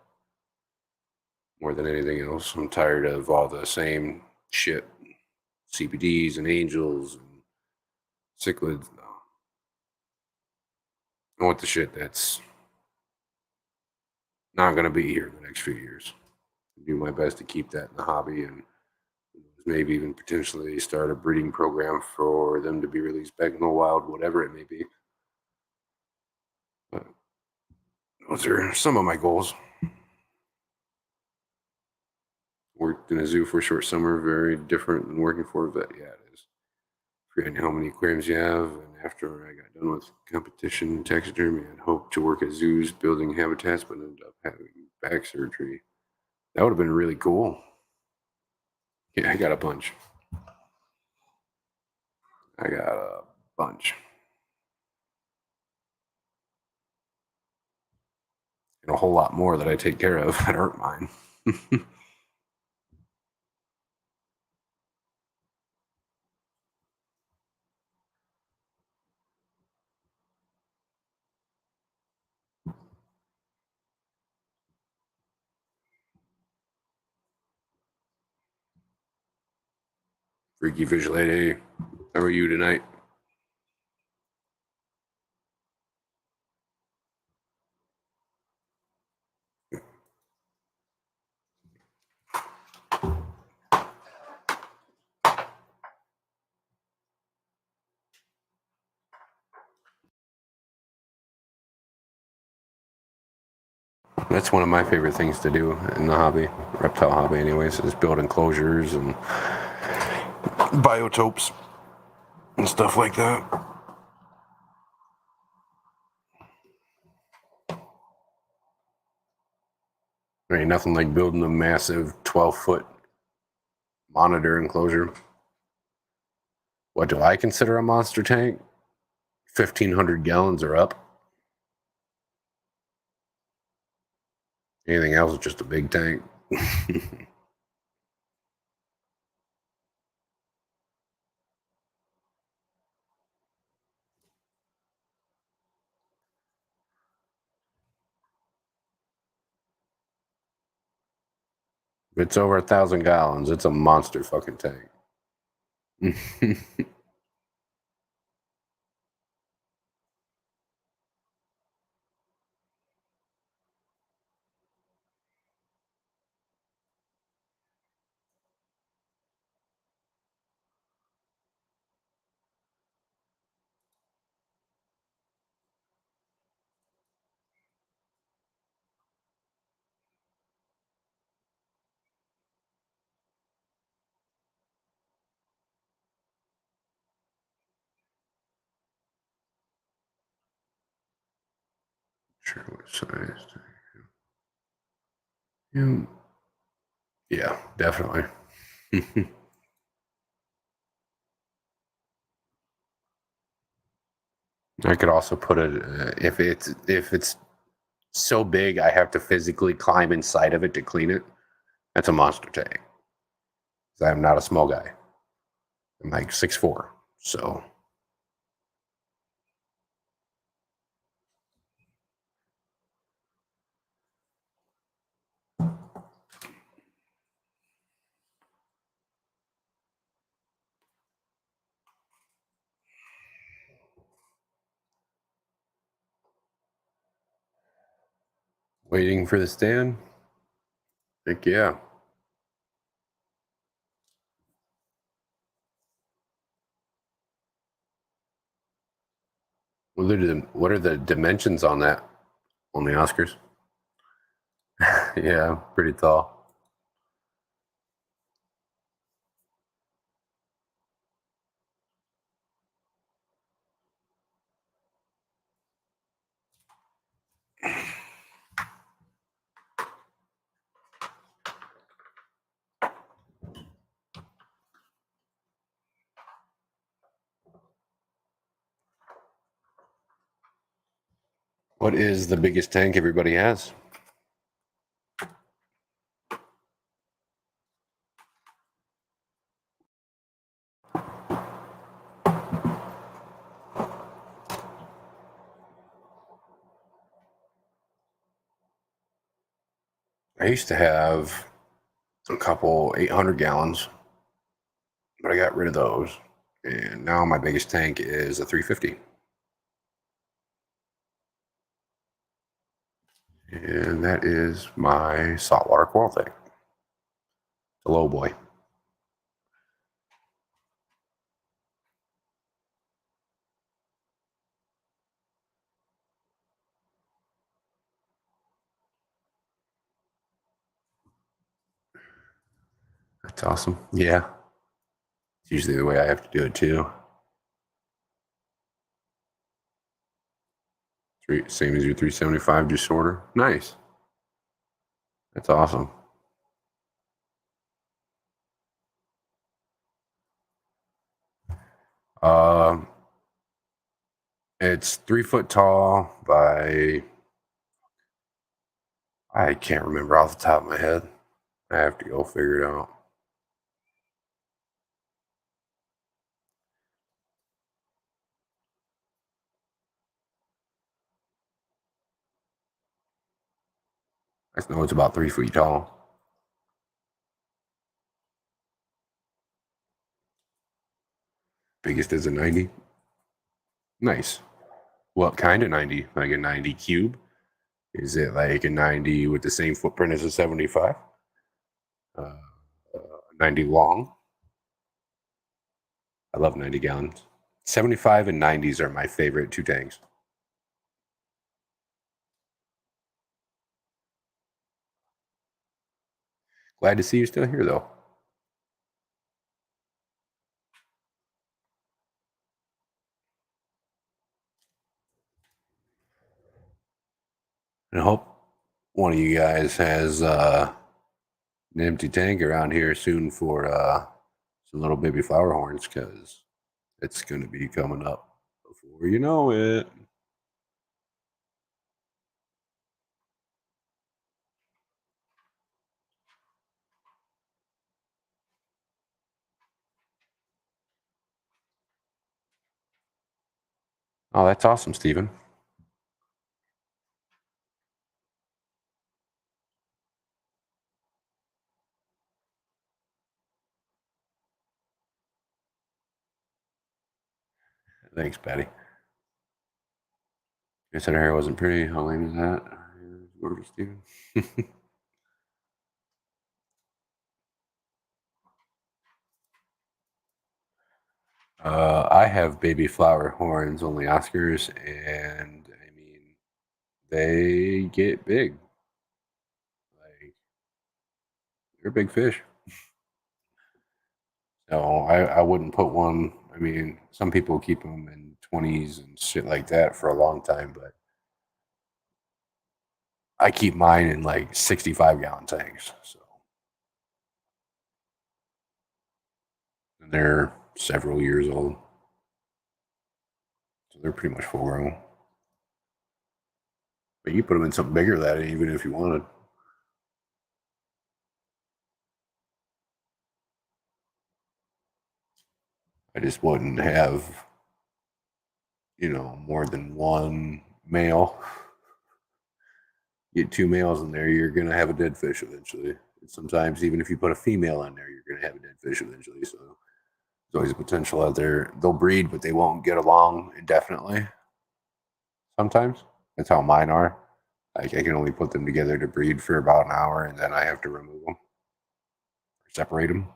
more than anything else. I'm tired of all the same shit, CBDs and angels and cichlids. I want the shit that's not going to be here in the next few years. Do my best to keep that in the hobby, and maybe even potentially start a breeding program for them to be released back in the wild, whatever it may be. But those are some of my goals. Worked in a zoo for a short summer, very different than working for a vet. Yeah, it is. Forgetting how many aquariums you have. And after I got done with competition and taxidermy, I'd hoped to work at zoos building habitats, but ended up having back surgery. That would have been really cool. Yeah, I got a bunch. I got a bunch. And a whole lot more that I take care of that aren't mine. Freaky Fish Lady, how are you tonight? That's one of my favorite things to do in the hobby, reptile hobby anyways, is build enclosures and biotopes and stuff like that. There ain't nothing like building a massive 12-foot monitor enclosure. What do I consider a monster tank? 1,500 gallons or up. Anything else is just a big tank. If it's over 1,000 gallons, it's a monster fucking tank. Sure, what size? Yeah, definitely. I could also put it if it's so big I have to physically climb inside of it to clean it. That's a monster tank. I'm not a small guy. I'm like 6'4", so waiting for the stand. Heck yeah. What are the dimensions on that? On the Oscars? Yeah, pretty tall. What is the biggest tank everybody has? I used to have a couple 800 gallons, but I got rid of those. And now my biggest tank is a 350. And that is my saltwater coral tank. Hello, boy. That's awesome. Yeah. It's usually the way I have to do it too. Same as your 375, just shorter. Nice. That's awesome. Um, it's 3 foot tall by, I can't remember off the top of my head. I have to go figure it out. I just know it's about 3 feet tall. Biggest is a 90. Nice. What kind of 90? Like a 90 cube? Is it like a 90 with the same footprint as a 75? Uh, 90 long? I love 90 gallons. 75 and 90s are my favorite two tanks. Glad to see you still here, though. And I hope one of you guys has an empty tank around here soon for some little baby flower horns, because it's going to be coming up before you know it. Oh, that's awesome, Stephen. Thanks, Patty. I said her hair wasn't pretty. How lame is that? Gorgeous, Stephen. I have baby flower horns, only Oscars, and I mean, they get big. Like, they're big fish. So I wouldn't put one. I mean, some people keep them in 20s and shit like that for a long time, but I keep mine in like 65-gallon tanks. So and they're several years old. So they're pretty much full grown. But you put them in something bigger than that, even if you wanted. I just wouldn't have, more than one male. Get two males in there, you're gonna have a dead fish eventually. And sometimes, even if you put a female in there, you're gonna have a dead fish eventually. So there's always a potential out there. They'll breed, but they won't get along indefinitely. Sometimes that's how mine are. Like I can only put them together to breed for about an hour, and then I have to remove them, or separate them.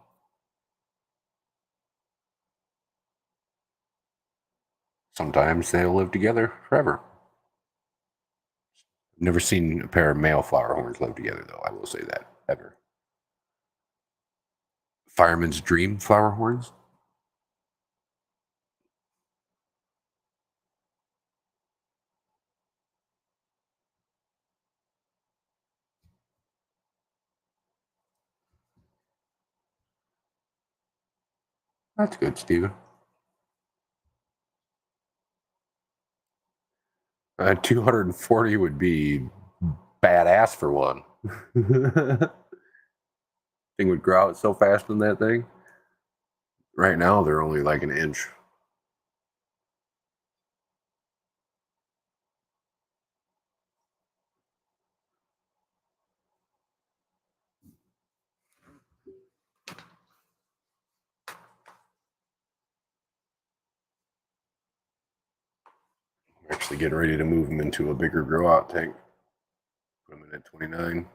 Sometimes they'll live together forever. Never seen a pair of male flower horns live together, though. I will say that ever. Fireman's dream flower horns. That's good, Steven. 240 would be badass for one. Thing would grow out so fast in that thing. Right now, they're only like an inch. I'm actually getting ready to move them into a bigger grow out tank. Minute 29.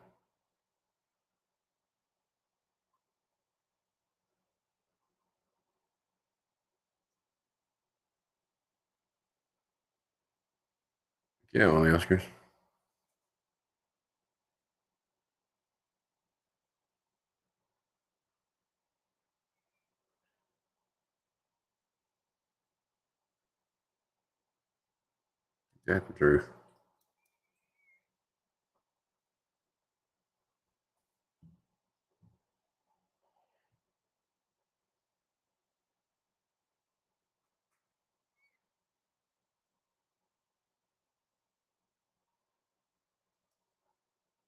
Yeah, well, the Oscars. That's the truth.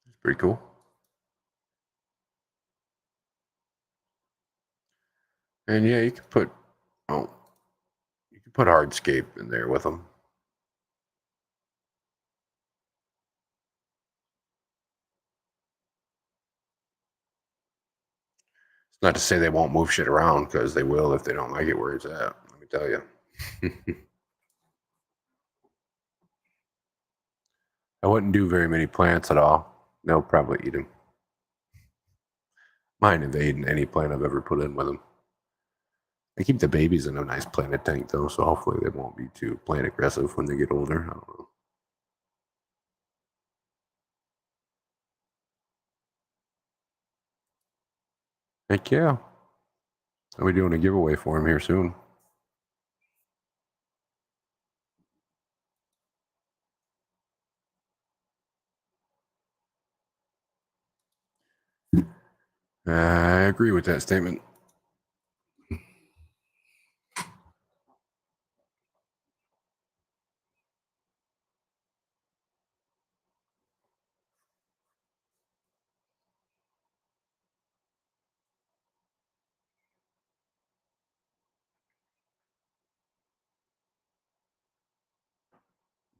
It's pretty cool. And yeah, you can put hardscape in there with them. It's not to say they won't move shit around, because they will if they don't like it where it's at. Let me tell you. I wouldn't do very many plants at all. They'll probably eat them. Mine invading any plant I've ever put in with them. I keep the babies in a nice planted tank though, so hopefully they won't be too plant aggressive when they get older. I don't know. Heck yeah. I'll be doing a giveaway for him here soon. I agree with that statement.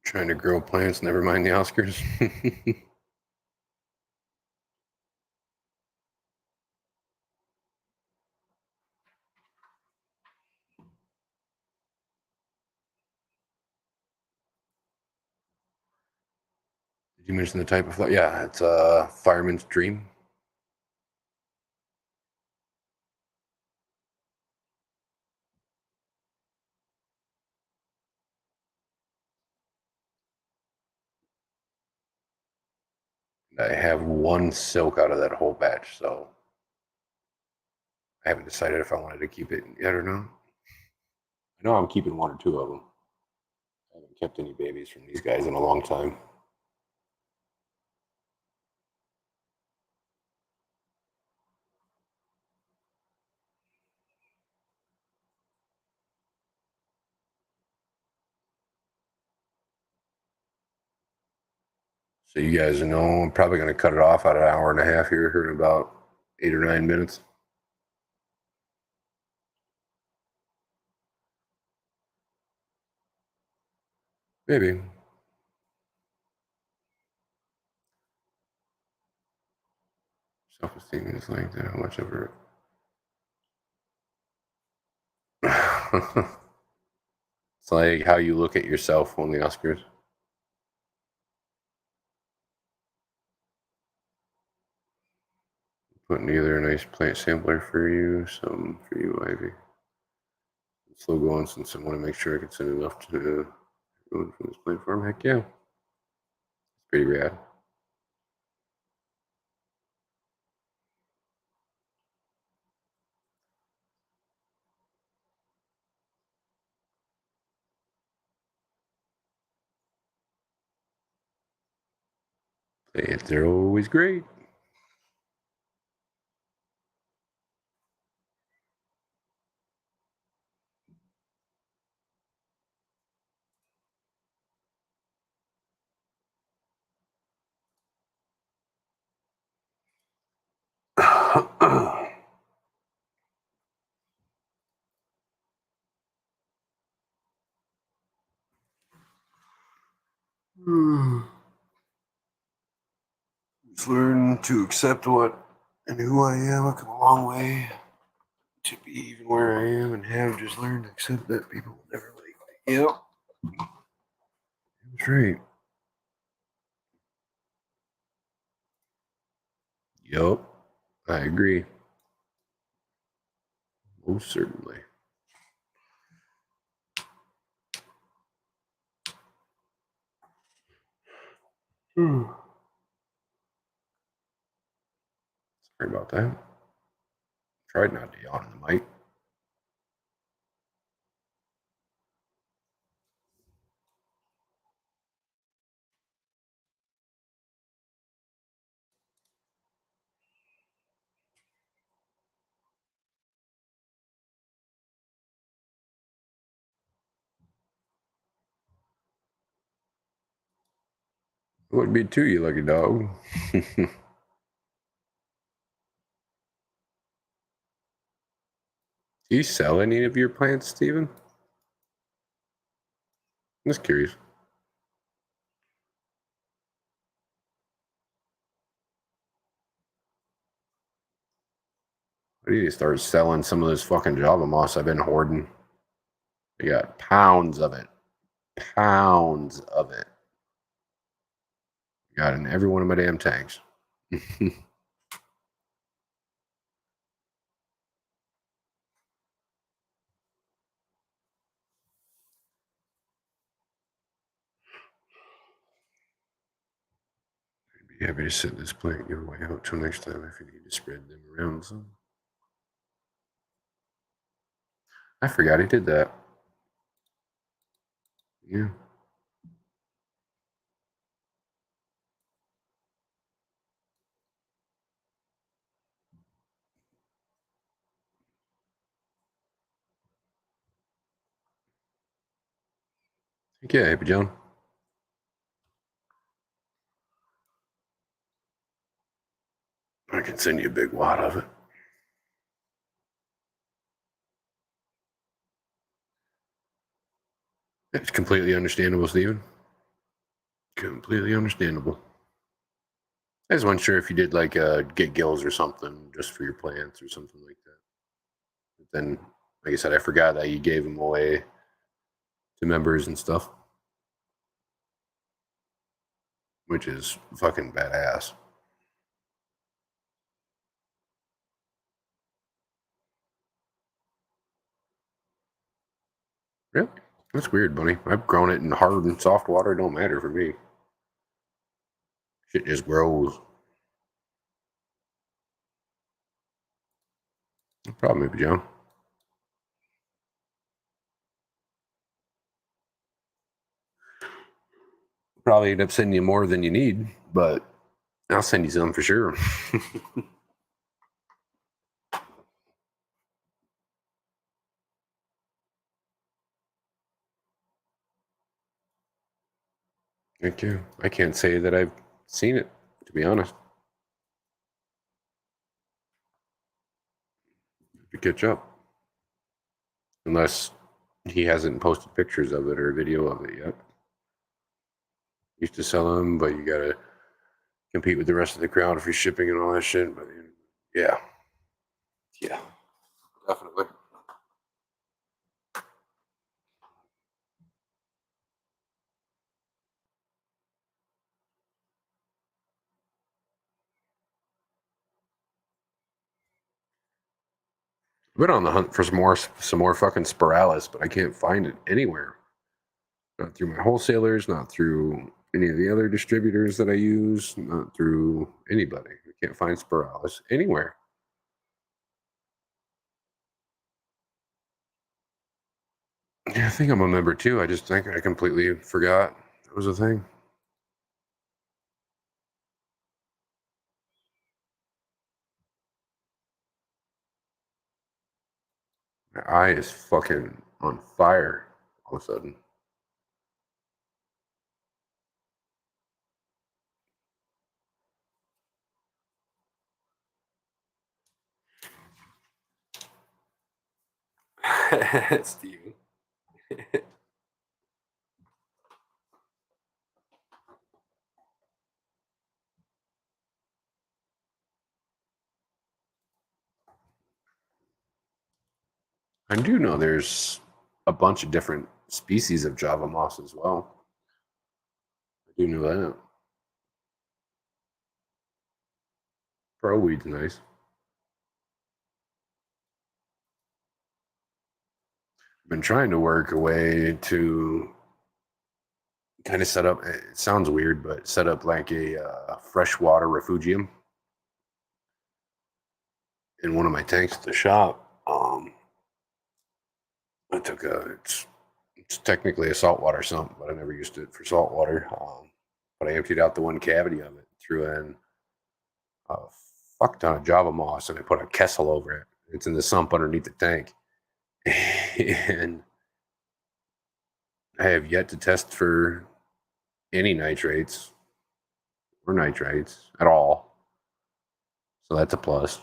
Trying to grow plants, never mind the Oscars. Did you mention the type of flower? Yeah, it's a fireman's dream. I have one silk out of that whole batch, so I haven't decided if I wanted to keep it yet or not. I know I'm keeping one or two of them. I haven't kept any babies from these guys in a long time. So you guys know I'm probably going to cut it off at an hour and a half here in about 8 or 9 minutes. Maybe. Self-esteem is like that. How much of it? It's like how you look at yourself on the Oscars. Putting together a nice plant sampler for you, some for you, Ivy. Slow going since I want to make sure I can send enough to everyone from this plant farm. Heck yeah. It's pretty rad. They're always great. Just learn to accept what and who I am. I've come a long way to be even where I am, and have just learned to accept that people will never like me. Yep. That's right. Yup, I agree. Most certainly. Sorry about that. Tried not to yawn in the mic. It would be too, you lucky dog. Do you sell any of your plants, Steven? I'm just curious. I need to start selling some of this fucking Java moss I've been hoarding. I got pounds of it. Pounds of it. Got in every one of my damn tanks. I'd be happy to set this plant your way out till next time if you need to spread them around some. I forgot he did that. Yeah. Yeah, Happy John. I can send you a big wad of it. It's completely understandable, Steven. Completely understandable. I just wasn't sure if you did like get gills or something just for your plants or something like that. But then, like I said, I forgot that you gave them away to members and stuff, which is fucking badass. Really? That's weird, buddy. I've grown it in hard and soft water. It don't matter for me. Shit just grows. No problem, maybe, John. Probably end up sending you more than you need, but I'll send you some for sure. Thank you. I can't say that I've seen it, to be honest. To catch up. Unless he hasn't posted pictures of it or video of it yet. Used to sell them, but you gotta compete with the rest of the crowd for shipping and all that shit. But yeah. Yeah. Definitely. I've been on the hunt for some more fucking spiralis, but I can't find it anywhere. Not through my wholesalers, not through any of the other distributors that I use, not through anybody. I can't find spiralis anywhere. Yeah, I think I'm a member too. I just think I completely forgot it was a thing. My eye is fucking on fire all of a sudden. Steven. I do know there's a bunch of different species of Java moss as well. I do know that. Pro weed's nice. Been trying to work a way to kind of set up. It sounds weird, but set up like a freshwater refugium in one of my tanks at the shop. I took it's technically a saltwater sump, but I never used it for saltwater. But I emptied out the one cavity of it, threw in a fuck ton of Java moss, and I put a Kessel over it. It's in the sump underneath the tank, and I have yet to test for any nitrates or nitrites at all. So that's a plus.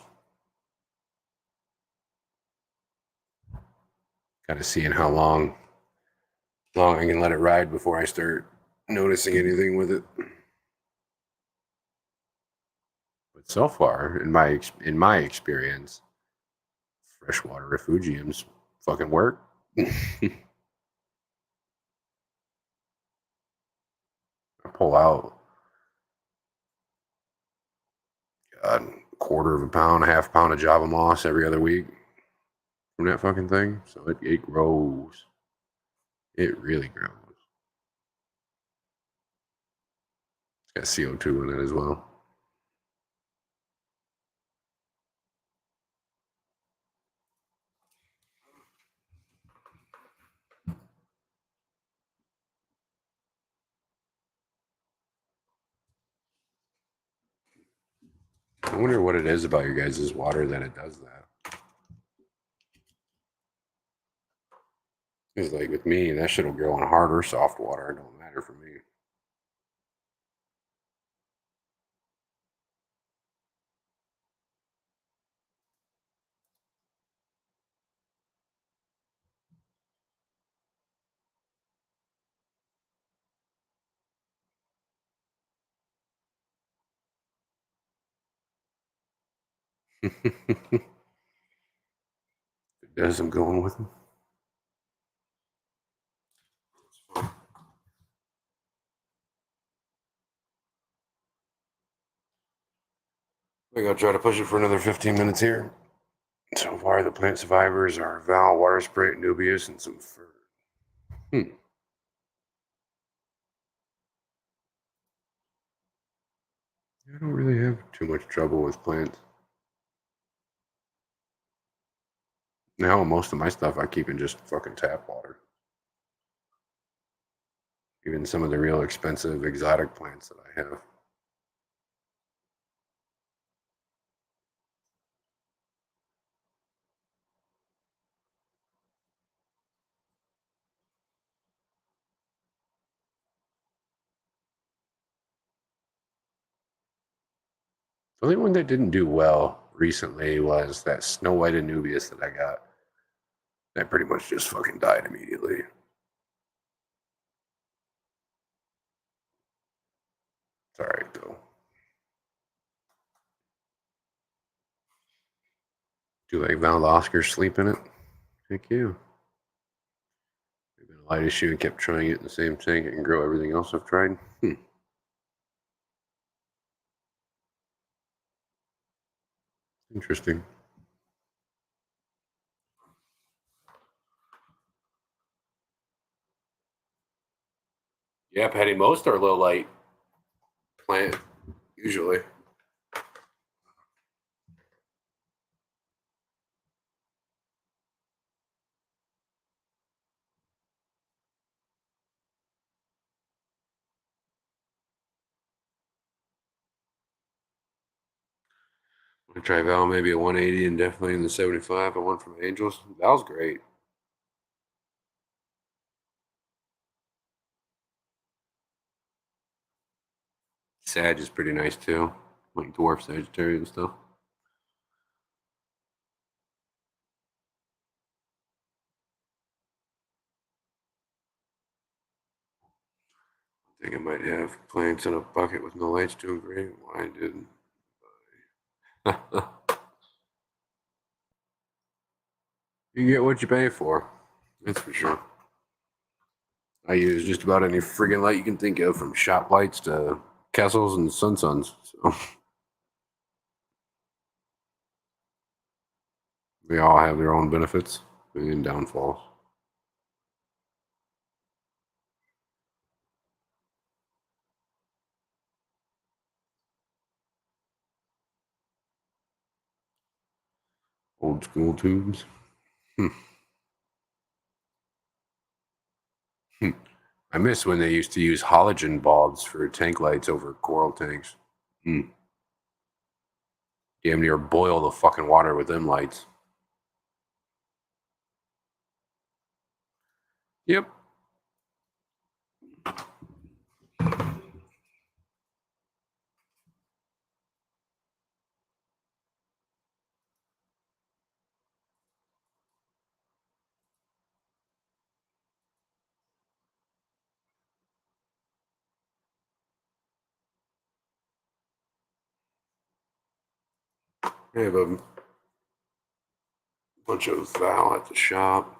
Kind of seeing how long I can let it ride before I start noticing anything with it. But so far, in my experience, freshwater refugiums fucking work. I pull out a quarter of a pound, a half pound of Java moss every other week from that fucking thing. So it grows. It really grows. It's got CO2 in it as well. I wonder what it is about your guys' water that it does that. Because like with me, that shit will grow in hard or soft water. It don't matter for me. It does, I'm going with them. I think I'll try to push it for another 15 minutes here. So far, the plant survivors are Val, Water Sprite, Nubius, and some fur. I don't really have too much trouble with plants. Now, most of my stuff I keep in just fucking tap water. Even some of the real expensive exotic plants that I have. The only one that didn't do well recently was that Snow White Anubias that I got. That pretty much just fucking died immediately. It's all right though. Do like Val Oscar sleep in it? Heck yeah. I've been a light issue and kept trying it in the same tank and grow everything else I've tried. Interesting. Yeah, Patty, most are low light plant usually. I try Val maybe a 180 and definitely in the 75. I went from Angels. Val's great. Sag is pretty nice too, like dwarf Sagittarius and stuff. I think I might have plants in a bucket with no lights doing great. Why I didn't. You get what you pay for. That's for sure. I use just about any friggin' light you can think of, from shop lights to castles and sun suns. So They all have their own benefits and downfalls. Old school tubes. Hmm. Hmm. I miss when they used to use halogen bulbs for tank lights over coral tanks. Hmm. Damn near boil the fucking water with them lights. Yep. I have a bunch of Val at the shop.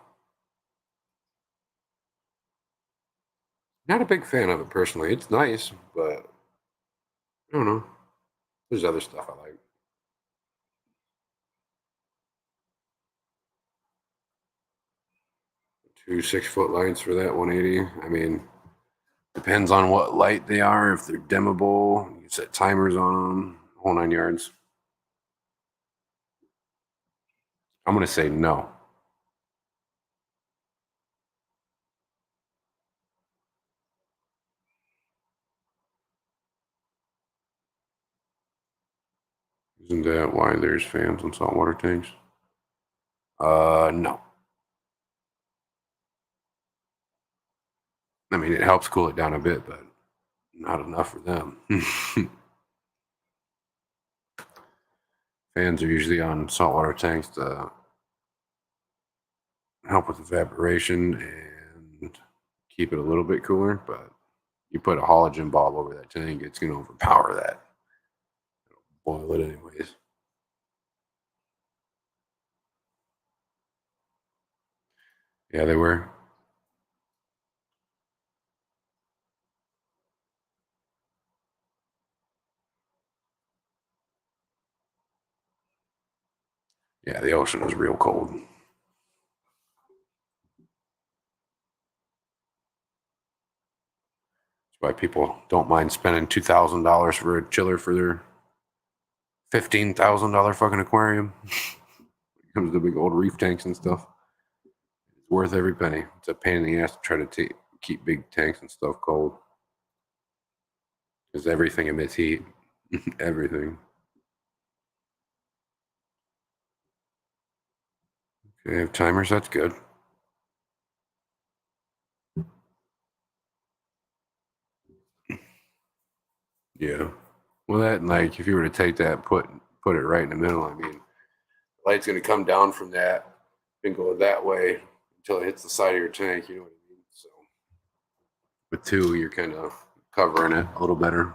Not a big fan of it personally. It's nice, but I don't know. There's other stuff I like. 2 6-foot lights for that 180. I mean, depends on what light they are. If they're dimmable, you set timers on them, whole 9 yards. I'm gonna say no. Isn't that why there's fans on saltwater tanks? No. I mean, it helps cool it down a bit, but not enough for them. Fans are usually on saltwater tanks to help with evaporation and keep it a little bit cooler, but you put a halogen bulb over that tank, it's going to overpower that. It'll boil it anyways. Yeah, they were. Yeah, the ocean was real cold. That's why people don't mind spending $2,000 for a chiller for their $15,000 fucking aquarium. It comes to big old reef tanks and stuff. It's worth every penny. It's a pain in the ass to try to keep big tanks and stuff cold because everything emits heat. Everything. Okay, have timers. That's good. Yeah. Well, that and like if you were to take that, put it right in the middle. I mean, the light's going to come down from that and go that way until it hits the side of your tank. You know what I mean? So with two, you're kind of covering it a little better.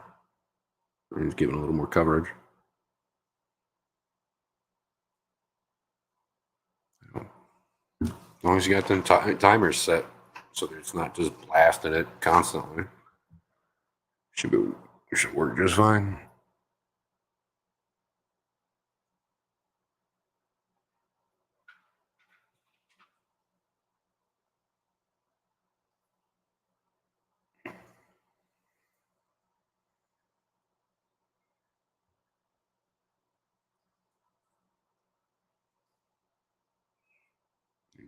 And it's giving a little more coverage. As long as you got them timers set, so that it's not just blasting it constantly, should be it should work just fine.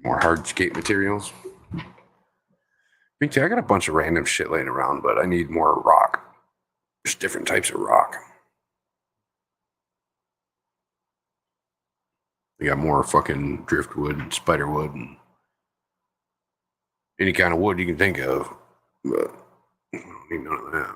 More hardscape materials. Me too. I got a bunch of random shit laying around, but I need more rock. There's different types of rock. I got more fucking driftwood and spiderwood and any kind of wood you can think of, but I don't need none of that.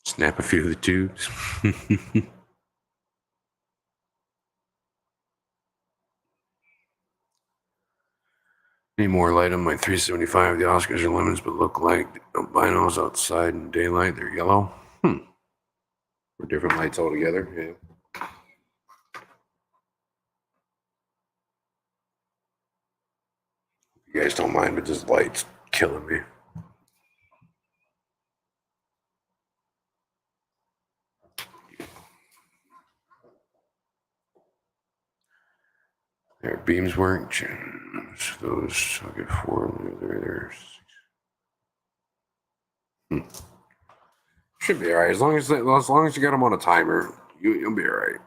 Snap a few of the tubes. Need more light on my 375. The Oscars are lemons, but look like albinos outside in daylight. They're yellow. Or different lights altogether. Yeah. You guys don't mind, but this light's killing me. Their beams weren't. Those, I'll get 4. There's. Should be all right as long as you got them on a timer. You'll be all right.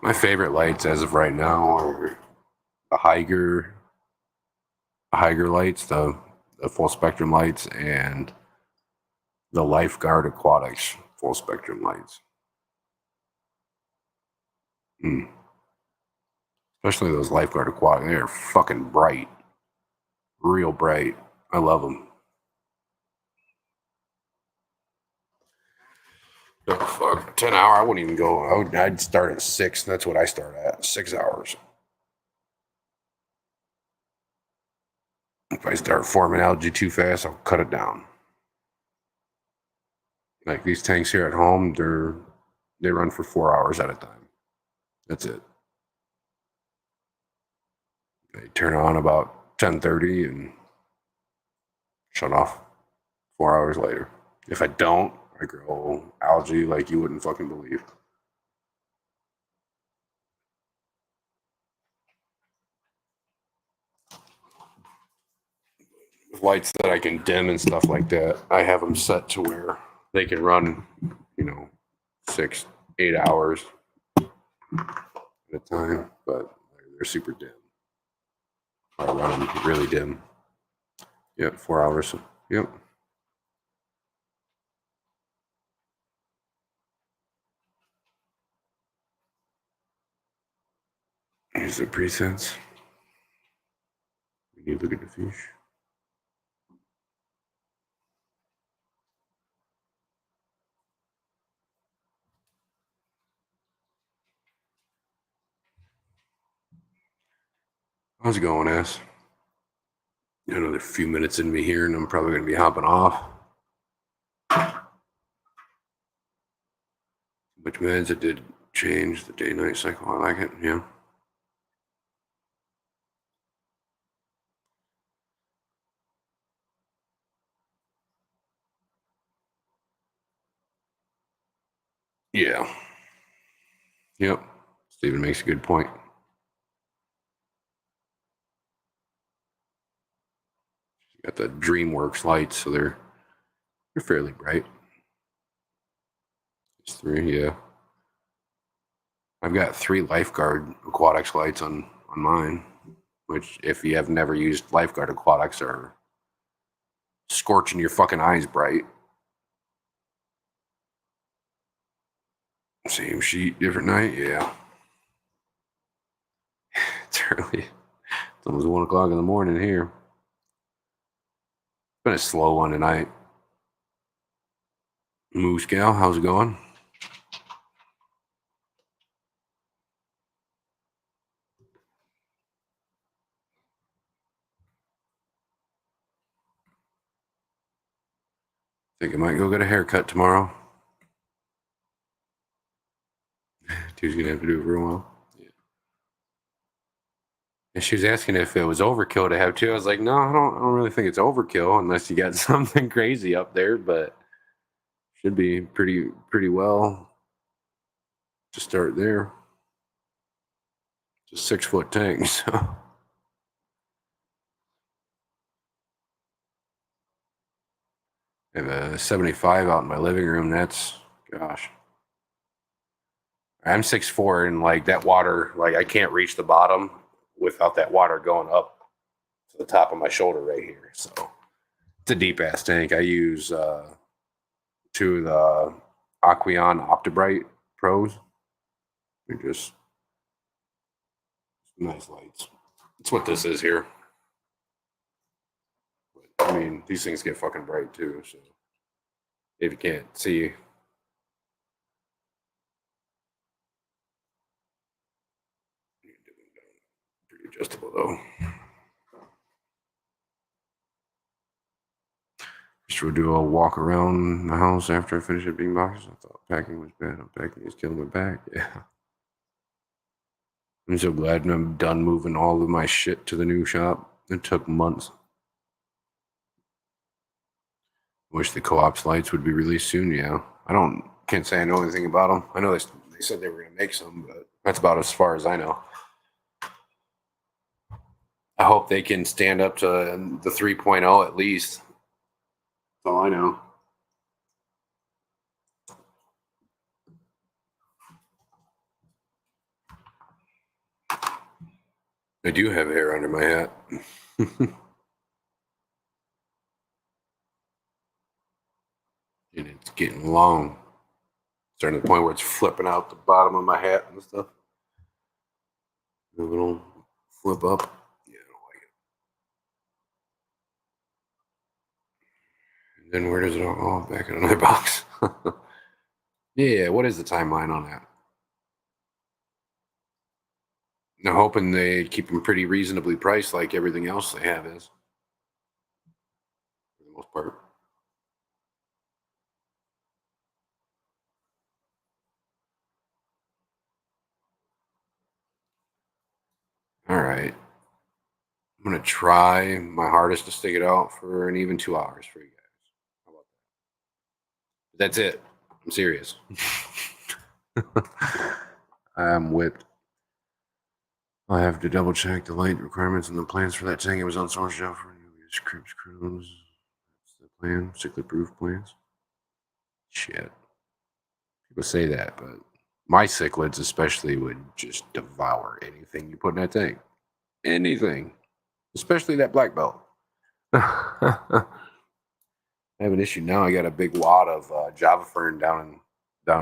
My favorite lights as of right now are the Higer lights, the full spectrum lights, and the Lifeguard Aquatics full spectrum lights. Especially those Lifeguard Aquatics. They're fucking bright. Real bright. I love them. Oh, fuck. 10 hour, I wouldn't even go. I'd start at 6. That's what I start at. 6 hours. If I start forming algae too fast, I'll cut it down. Like these tanks here at home, they run for 4 hours at a time. That's it. They turn on about 10:30 and shut off 4 hours later. If I don't, I grow algae like you wouldn't fucking believe. With lights that I can dim and stuff like that, I have them set to where they can run, 6, 8 hours at a time, but they're super dim. I run them really dim. Yep, 4 hours. Yep. Here's the presets. You look at the fish. How's it going, ass? Another few minutes in me here, and I'm probably going to be hopping off. Which meds it did change the day-night cycle. I like it. Yeah. Yeah. Yep. Steven makes a good point. You got the DreamWorks lights, so they're fairly bright. It's 3, yeah. I've got 3 Lifeguard Aquatics lights on mine, which if you have never used Lifeguard Aquatics are scorching your fucking eyes bright. Same sheet, different night, yeah. It's early. It's almost 1 o'clock in the morning here. It's been a slow one tonight. Moose Gal, how's it going? Think I might go get a haircut tomorrow. Dude's gonna have to do it for a while. Yeah. And she was asking if it was overkill to have 2. I was like, no, I don't really think it's overkill unless you got something crazy up there, but should be pretty well to start there. It's a 6-foot tank, so. I have a 75 out in my living room. That's Gosh. I'm 6'4", and like that water, like I can't reach the bottom without that water going up to the top of my shoulder right here. So it's a deep ass tank. I use two of the Aqueon Optibright Pros. They're just nice lights. That's what this is here. But, I mean, these things get fucking bright too. So if you can't see, pretty adjustable though. Just to do a walk around the house after I finish up being boxes. I thought packing was bad. Unpacking is killing my back. Yeah. I'm so glad I'm done moving all of my shit to the new shop. It took months. Wish the co-ops lights would be released soon. Yeah, can't say I know anything about them. I know they said they were going to make some, but that's about as far as I know. I hope they can stand up to the 3.0 at least. That's all I know. I do have hair under my hat. And it's getting long. Starting to the point where it's flipping out the bottom of my hat and stuff. A little flip up. Yeah, I don't like it. And then where does it all go? Back in another box. Yeah, what is the timeline on that? They're hoping they keep them pretty reasonably priced like everything else they have is. For the most part. All right. I'm going to try my hardest to stick it out for an even 2 hours for you guys. How about that? That's it. I'm serious. I'm whipped. I have to double check the light requirements and the plans for that tank. It was on source shelf for Crips Cruise. That's the plan. Cichlid proof plans. Shit. People say that, but my cichlids especially would just devour anything you put in that tank. Anything. Especially that black belt. I have an issue now. I got a big wad of Java fern down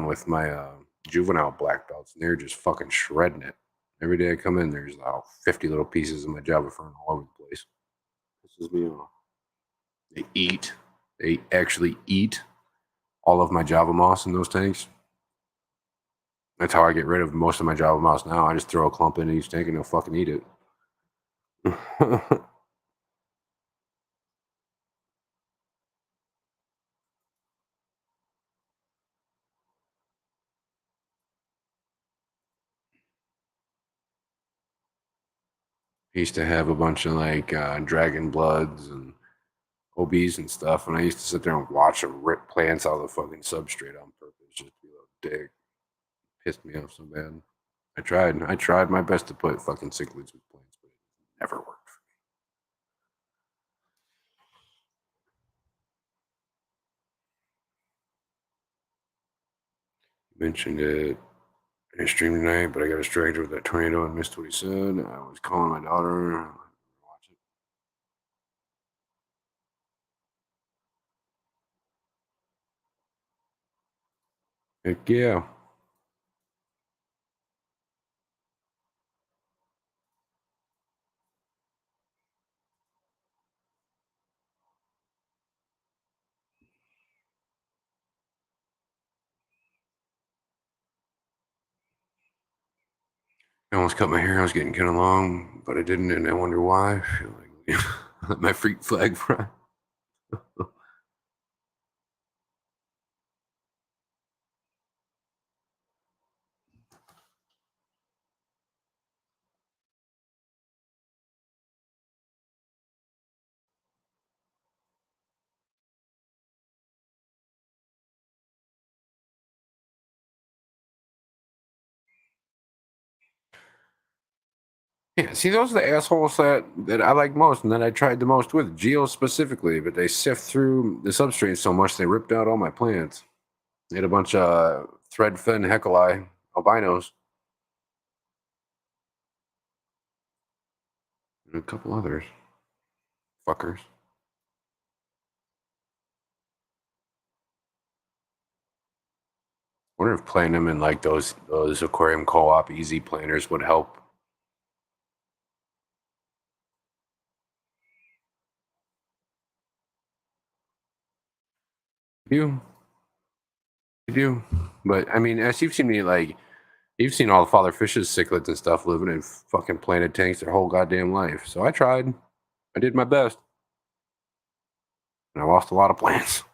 with my juvenile black belts, and they're just fucking shredding it. Every day I come in, there's about 50 little pieces of my Java fern all over the place. Pisses me off. They actually eat all of my Java moss in those tanks. That's how I get rid of most of my Java moss now. I just throw a clump in each tank and they'll fucking eat it. I used to have a bunch of like dragon bloods and OBs and stuff, and I used to sit there and watch them rip plants out of the fucking substrate on purpose, just to be a little dick. Pissed me off so bad. I tried my best to put fucking cichlids with plants, but it never worked. Mentioned it in a stream tonight, but I got distracted with that tornado and missed what he said. I was calling my daughter. Watch it. Heck yeah. I almost cut my hair. I was getting kind of long, but I didn't, and I wonder why. I feel like let my freak flag fly. Yeah, see, those are the assholes that I like most, and that I tried the most with geos specifically. But they sift through the substrate so much they ripped out all my plants. They had a bunch of threadfin heckelei albinos and a couple others. Fuckers. Wonder if playing them in like those aquarium co-op easy planners would help. You do, but I mean, as you've seen me like, you've seen all the father fishes, cichlids, and stuff living in fucking planted tanks their whole goddamn life. So I tried. I did my best, and I lost a lot of plants.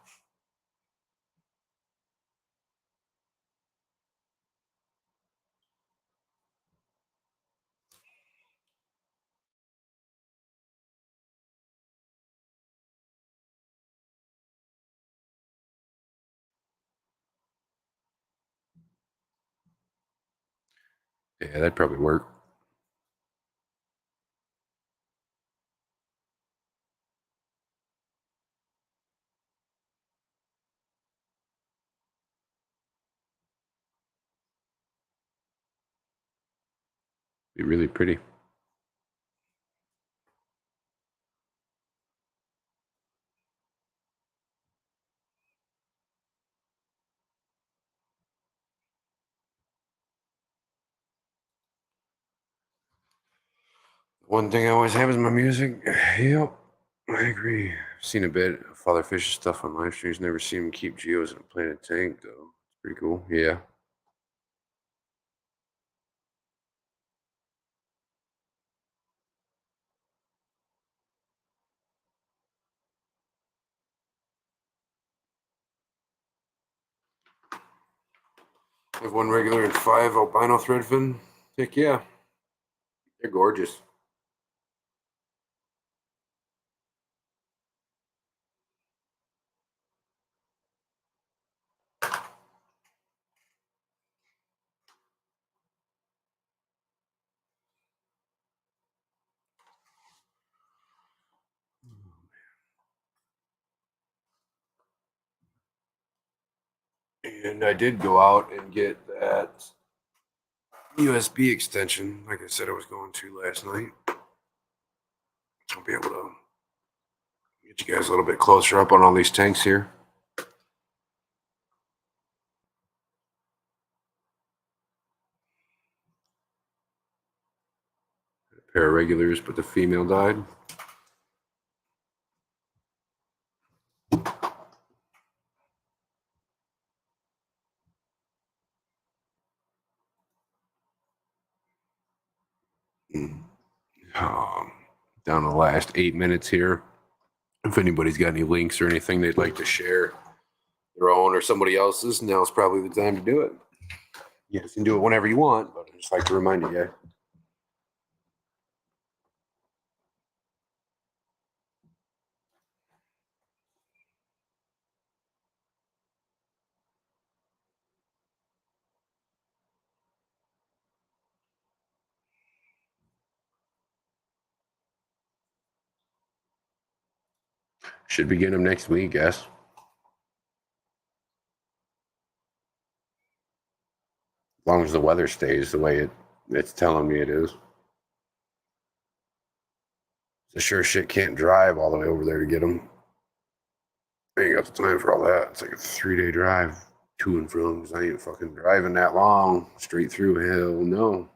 Yeah, that'd probably work. Be really pretty. One thing I always have is my music. Yep, I agree. I've seen a bit of Father Fish's stuff on live streams. Never seen him keep geos in a planted tank though. It's pretty cool. Yeah. I have one regular and 5 albino threadfin. Heck yeah. They're gorgeous. And I did go out and get that USB extension, like I said I was going to last night. So I'll be able to get you guys a little bit closer up on all these tanks here. A pair of regulars, but the female died. Mm. Down to the last 8 minutes here. If anybody's got any links or anything they'd like to share, their own or somebody else's, now's probably the time to do it. You can do it whenever you want, but I just like to remind you guys. Should begin them next week, guess. As long as the weather stays the way it's telling me it is. So sure shit can't drive all the way over there to get them. I ain't got the time for all that. It's like a 3-day drive to and from because I ain't fucking driving that long straight through. Hell no.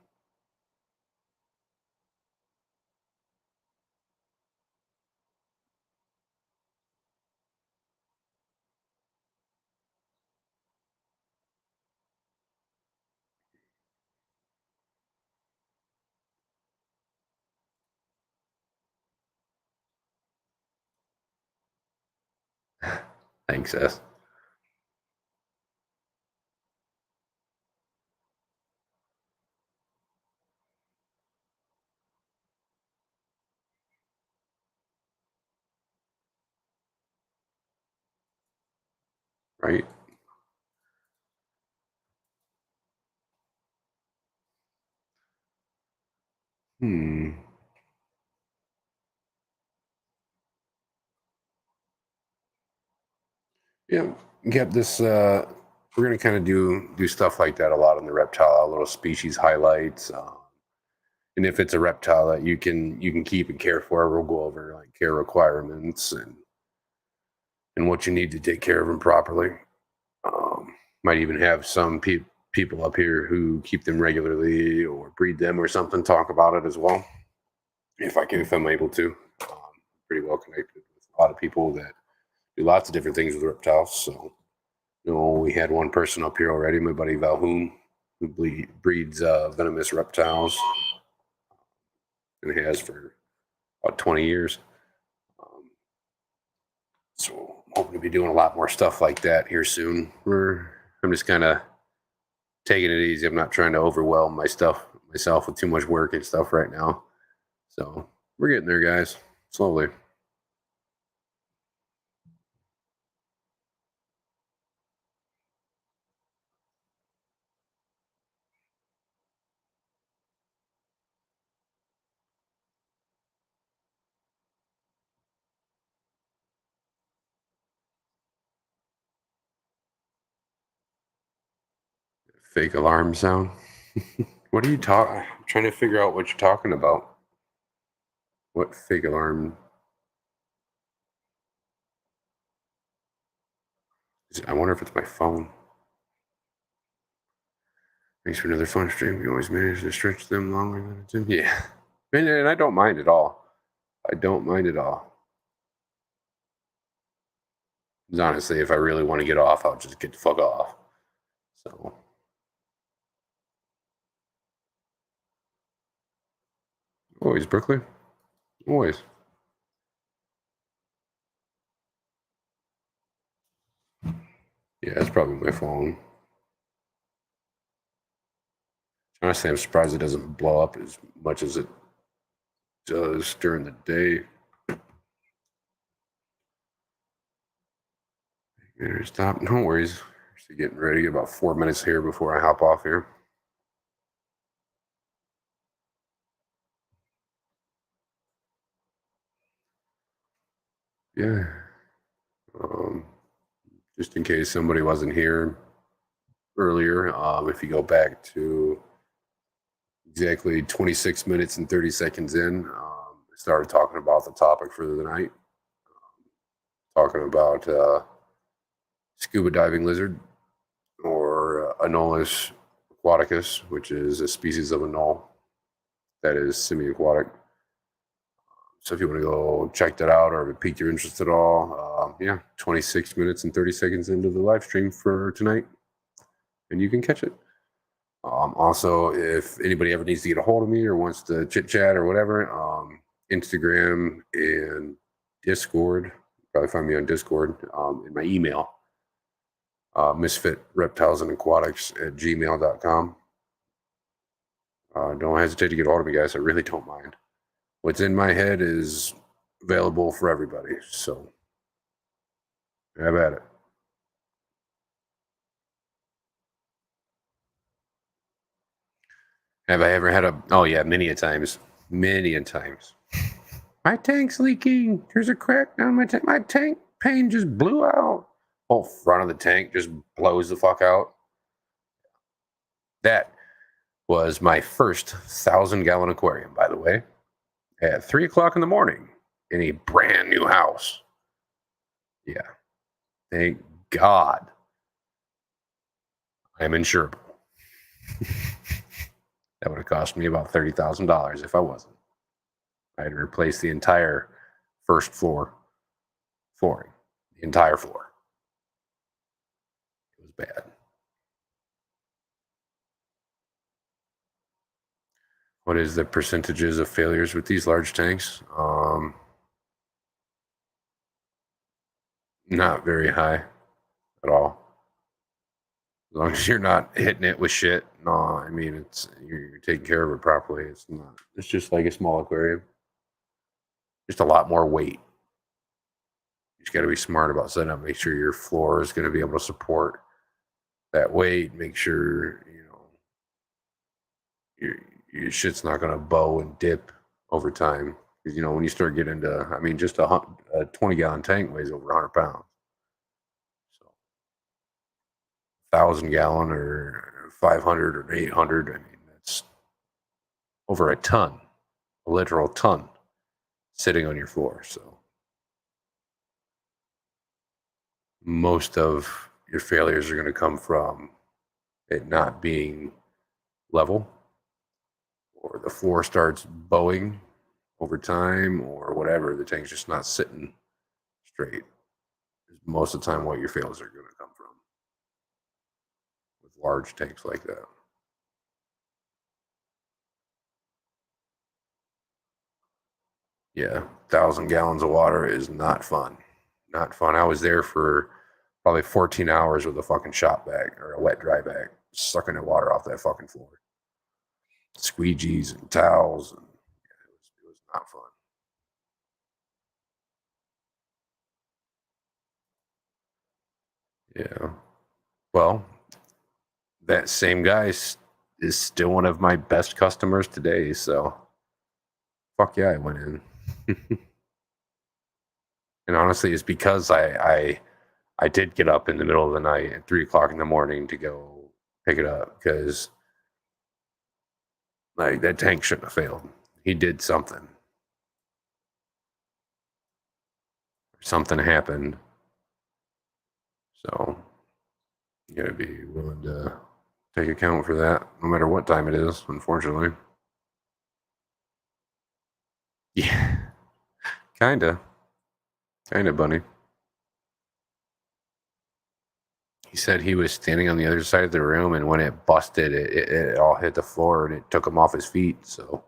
Thanks, S. Right? Hmm. Yeah. Get this we're going to kind of do stuff like that a lot on the Reptile Hour, little species highlights. And if it's a reptile that you can keep and care for, we'll go over like care requirements and what you need to take care of them properly. Might even have some people up here who keep them regularly or breed them or something talk about it as well. If I'm able to. Pretty well connected with a lot of people that do lots of different things with reptiles. So, we had one person up here already, my buddy Valhoon, who breeds venomous reptiles and has for about 20 years. So I'm hoping to be doing a lot more stuff like that here soon. I'm just kind of taking it easy. I'm not trying to overwhelm myself with too much work and stuff right now. So we're getting there, guys, slowly. Fake alarm sound. What are you talking? I'm trying to figure out what you're talking about. What fake alarm? I wonder if it's my phone. Thanks for another fun stream. We always manage to stretch them longer than it's in. Yeah. And I don't mind at all. I don't mind at all. Because honestly, if I really want to get off, I'll just get the fuck off. So. Always, Berkeley. Always. Yeah, it's probably my phone. Honestly, I'm surprised it doesn't blow up as much as it does during the day. Stop. No worries. Just getting ready. About 4 minutes here before I hop off here. Yeah. Just in case somebody wasn't here earlier, if you go back to exactly 26 minutes and 30 seconds in, I started talking about the topic for the night. Talking about scuba diving lizard, or Anolis aquaticus, which is a species of anole that is semi-aquatic. So if you want to go check that out, or if it piqued your interest at all, 26 minutes and 30 seconds into the live stream for tonight, and you can catch it. Also, if anybody ever needs to get a hold of me or wants to chit chat or whatever, Instagram and Discord, probably find me on Discord, in my email, misfitreptilesandaquatics@gmail.com. Don't hesitate to get a hold of me, guys. I really don't mind. What's in my head is available for everybody. So have at it. Have I ever had a? Oh yeah, many a times. Many a times. My tank's leaking. There's a crack down my tank. My tank pane just blew out. Whole front of the tank just blows the fuck out. That was my first 1,000-gallon aquarium, by the way, at 3 o'clock in the morning in a brand new house. Yeah. Thank God I'm insurable. That would have cost me about $30,000 if I wasn't. I had to replace the entire first floor flooring, the entire floor. It was bad. What is the percentages of failures with these large tanks? Not very high at all. As long as you're not hitting it with shit. No, I mean, you're taking care of it properly. It's not. It's just like a small aquarium. Just a lot more weight. You just got to be smart about setting up. Make sure your floor is going to be able to support that weight. Make sure your shit's not going to bow and dip over time. Because when you start getting into, I mean, just a 20-gallon tank weighs over 100 pounds. So 1,000-gallon or 500 or 800. I mean, that's over a ton, a literal ton, sitting on your floor. So most of your failures are going to come from it not being level, or the floor starts bowing over time, or whatever. The tank's just not sitting straight. Most of the time what your fails are going to come from with large tanks like that. Yeah, 1,000 gallons of water is not fun. Not fun. I was there for probably 14 hours with a fucking shop bag or a wet dry bag, sucking the water off that fucking floor. Squeegees and towels. And it was not fun. Yeah. Well, that same guy is still one of my best customers today. So, fuck yeah, I went in. And honestly, it's because I did get up in the middle of the night at 3 o'clock in the morning to go pick it up because like that tank shouldn't have failed. He did something. Something happened. So you gotta be willing to take account for that, no matter what time it is, unfortunately. Yeah. Kinda. Kinda, bunny. He said he was standing on the other side of the room, and when it busted, it all hit the floor, and it took him off his feet. So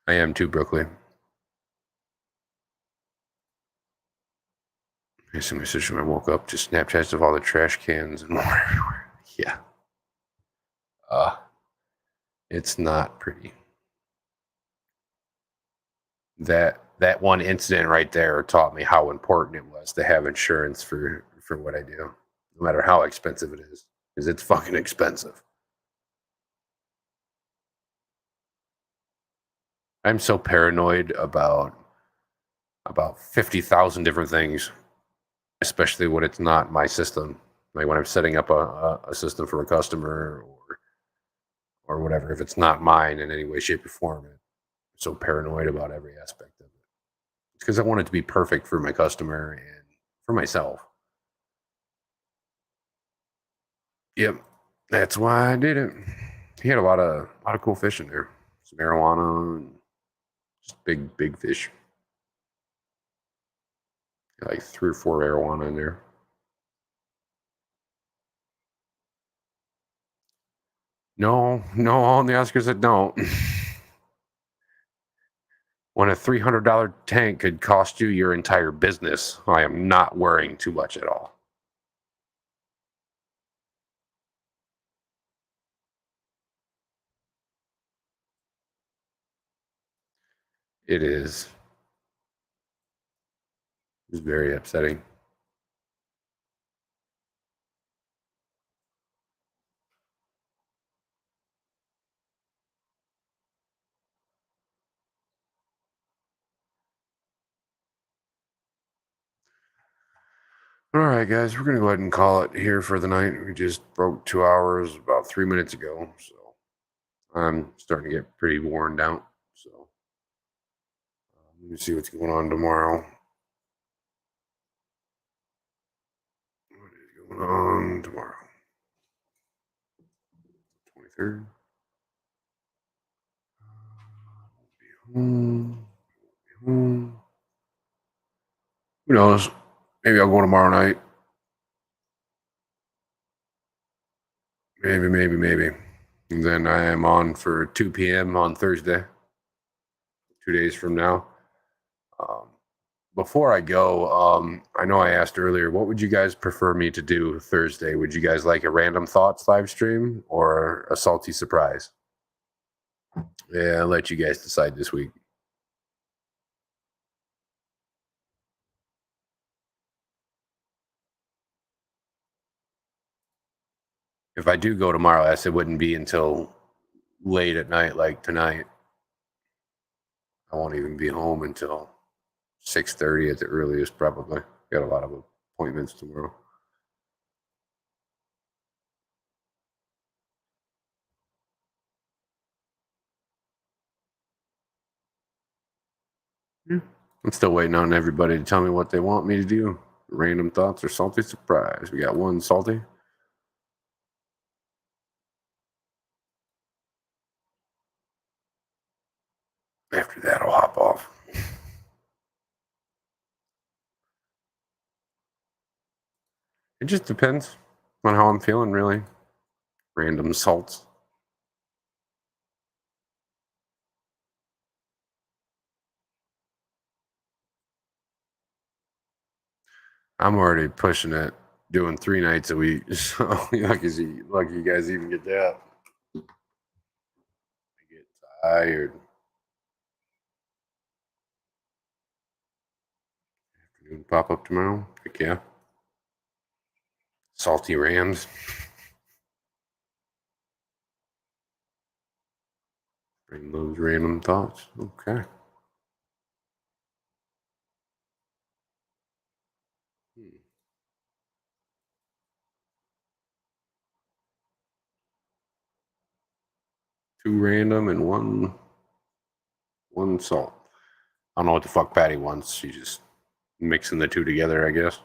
I am too, Brooklyn. I sent my sister when I woke up, just Snapchats of all the trash cans and more everywhere. Yeah. Uh, it's not pretty. That one incident right there taught me how important it was to have insurance for what I do, no matter how expensive it is, because it's fucking expensive. I'm so paranoid about 50,000 different things, especially when it's not my system. Like when I'm setting up a system for a customer or whatever, if it's not mine in any way, shape, or form, I'm so paranoid about every aspect of it. It's because I want it to be perfect for my customer and for myself. Yep, that's why I did it. He had a lot of cool fish in there. Some marijuana and just big fish. Like 3 or 4 marijuana in there. No, no, all in the Oscars that don't. When a $300 tank could cost you your entire business, I am not worrying too much at all. It is. It's very upsetting. All right, guys, we're gonna go ahead and call it here for the night. We just broke 2 hours about 3 minutes ago, so I'm starting to get pretty worn down. So let me see what's going on tomorrow. What is going on tomorrow? 23rd. Hmm. Hmm. Who knows? Maybe I'll go tomorrow night. Maybe. And then I am on for 2 p.m. on Thursday, 2 days from now. Um, Before I go, I know I asked earlier, what would you guys prefer me to do Thursday? Would you guys like a random thoughts live stream or a salty surprise? Yeah, I'll let you guys decide this week. If I do go tomorrow, I said it wouldn't be until late at night, like tonight. I won't even be home until 6:30 at the earliest, probably. Got a lot of appointments tomorrow. Yeah. I'm still waiting on everybody to tell me what they want me to do. Random thoughts or salty surprise. We got one salty. After that, I'll hop off. It just depends on how I'm feeling, really. Random salts. I'm already pushing it, doing 3 nights a week. So lucky you guys even get that. I get tired. Afternoon pop up tomorrow. Heck yeah. Salty Rams. Bring those random thoughts. Okay. Hmm. 2 random and one salt. I don't know what the fuck Patty wants. She's just mixing the 2 together, I guess.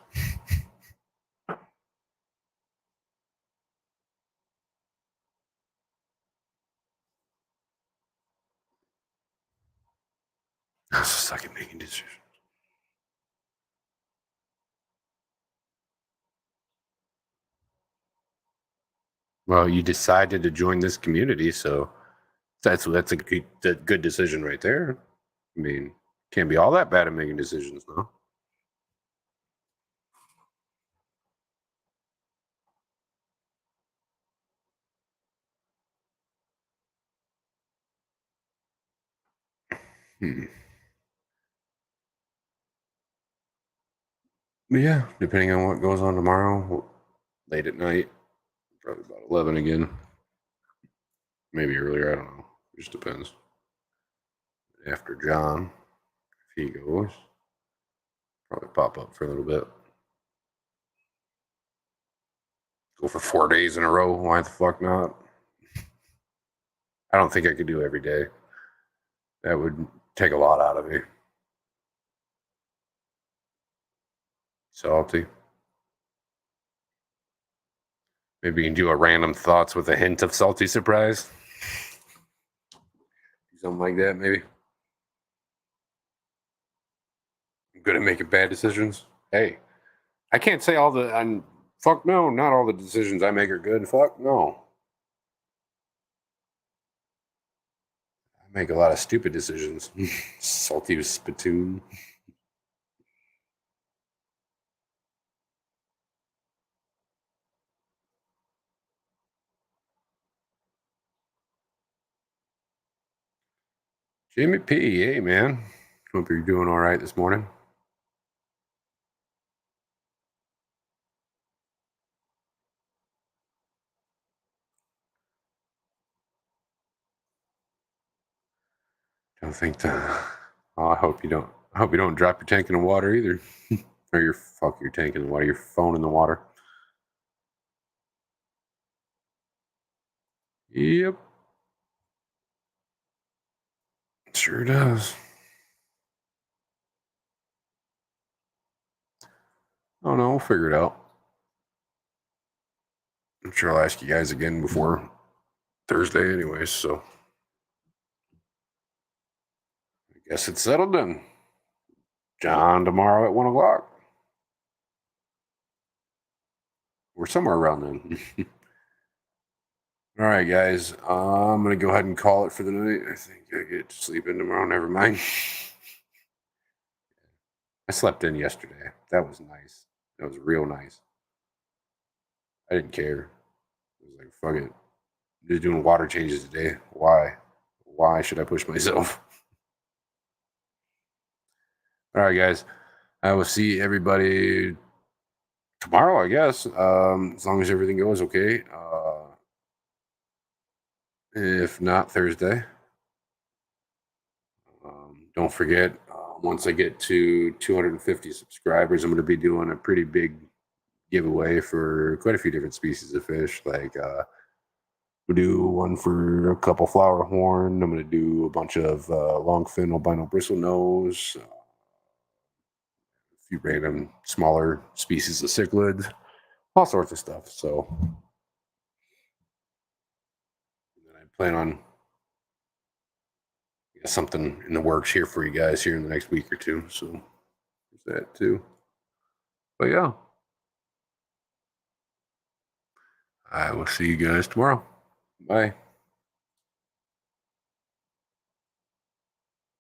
I suck at making decisions. Well, you decided to join this community, so that's a good decision right there. I mean, can't be all that bad at making decisions, no. Hmm. But yeah, depending on what goes on tomorrow, late at night, probably about 11 again. Maybe earlier, I don't know. It just depends. After John, if he goes, probably pop up for a little bit. Go for 4 days in a row. Why the fuck not? I don't think I could do every day. That would take a lot out of me. Salty. Maybe you can do a random thoughts with a hint of salty surprise. Something like that, maybe. I'm good at making bad decisions. Hey, I can't say all the. I'm fuck no. Not all the decisions I make are good. Fuck no. I make a lot of stupid decisions. Salty spittoon. Jimmy P. Hey man. Hope you're doing all right this morning. Don't think that. Oh, I hope you don't. I hope you don't drop your tank in the water either, or your tank in the water, your phone in the water. Yep, sure does. Oh no, we'll figure it out. I'm sure I'll ask you guys again before Thursday, anyways. So I guess it's settled then. John tomorrow at 1 o'clock. We're somewhere around then. All right, guys. I'm gonna go ahead and call it for the night. I think I get to sleep in tomorrow. Never mind. I slept in yesterday. That was nice. That was real nice. I didn't care. I was like, fuck it. Just doing water changes today. Why? Why should I push myself? All right, guys. I will see everybody tomorrow, I guess. As long as everything goes okay. If not Thursday. Don't forget, Once I get to 250 subscribers, I'm going to be doing a pretty big giveaway for quite a few different species of fish. Like we'll do one for a couple flower horn. I'm going to do a bunch of longfin albino bristlenose, a few random smaller species of cichlids, all sorts of stuff. So I plan on something in the works here for you guys here in the next week or two. So there's that too. But yeah, I will see you guys tomorrow. Bye.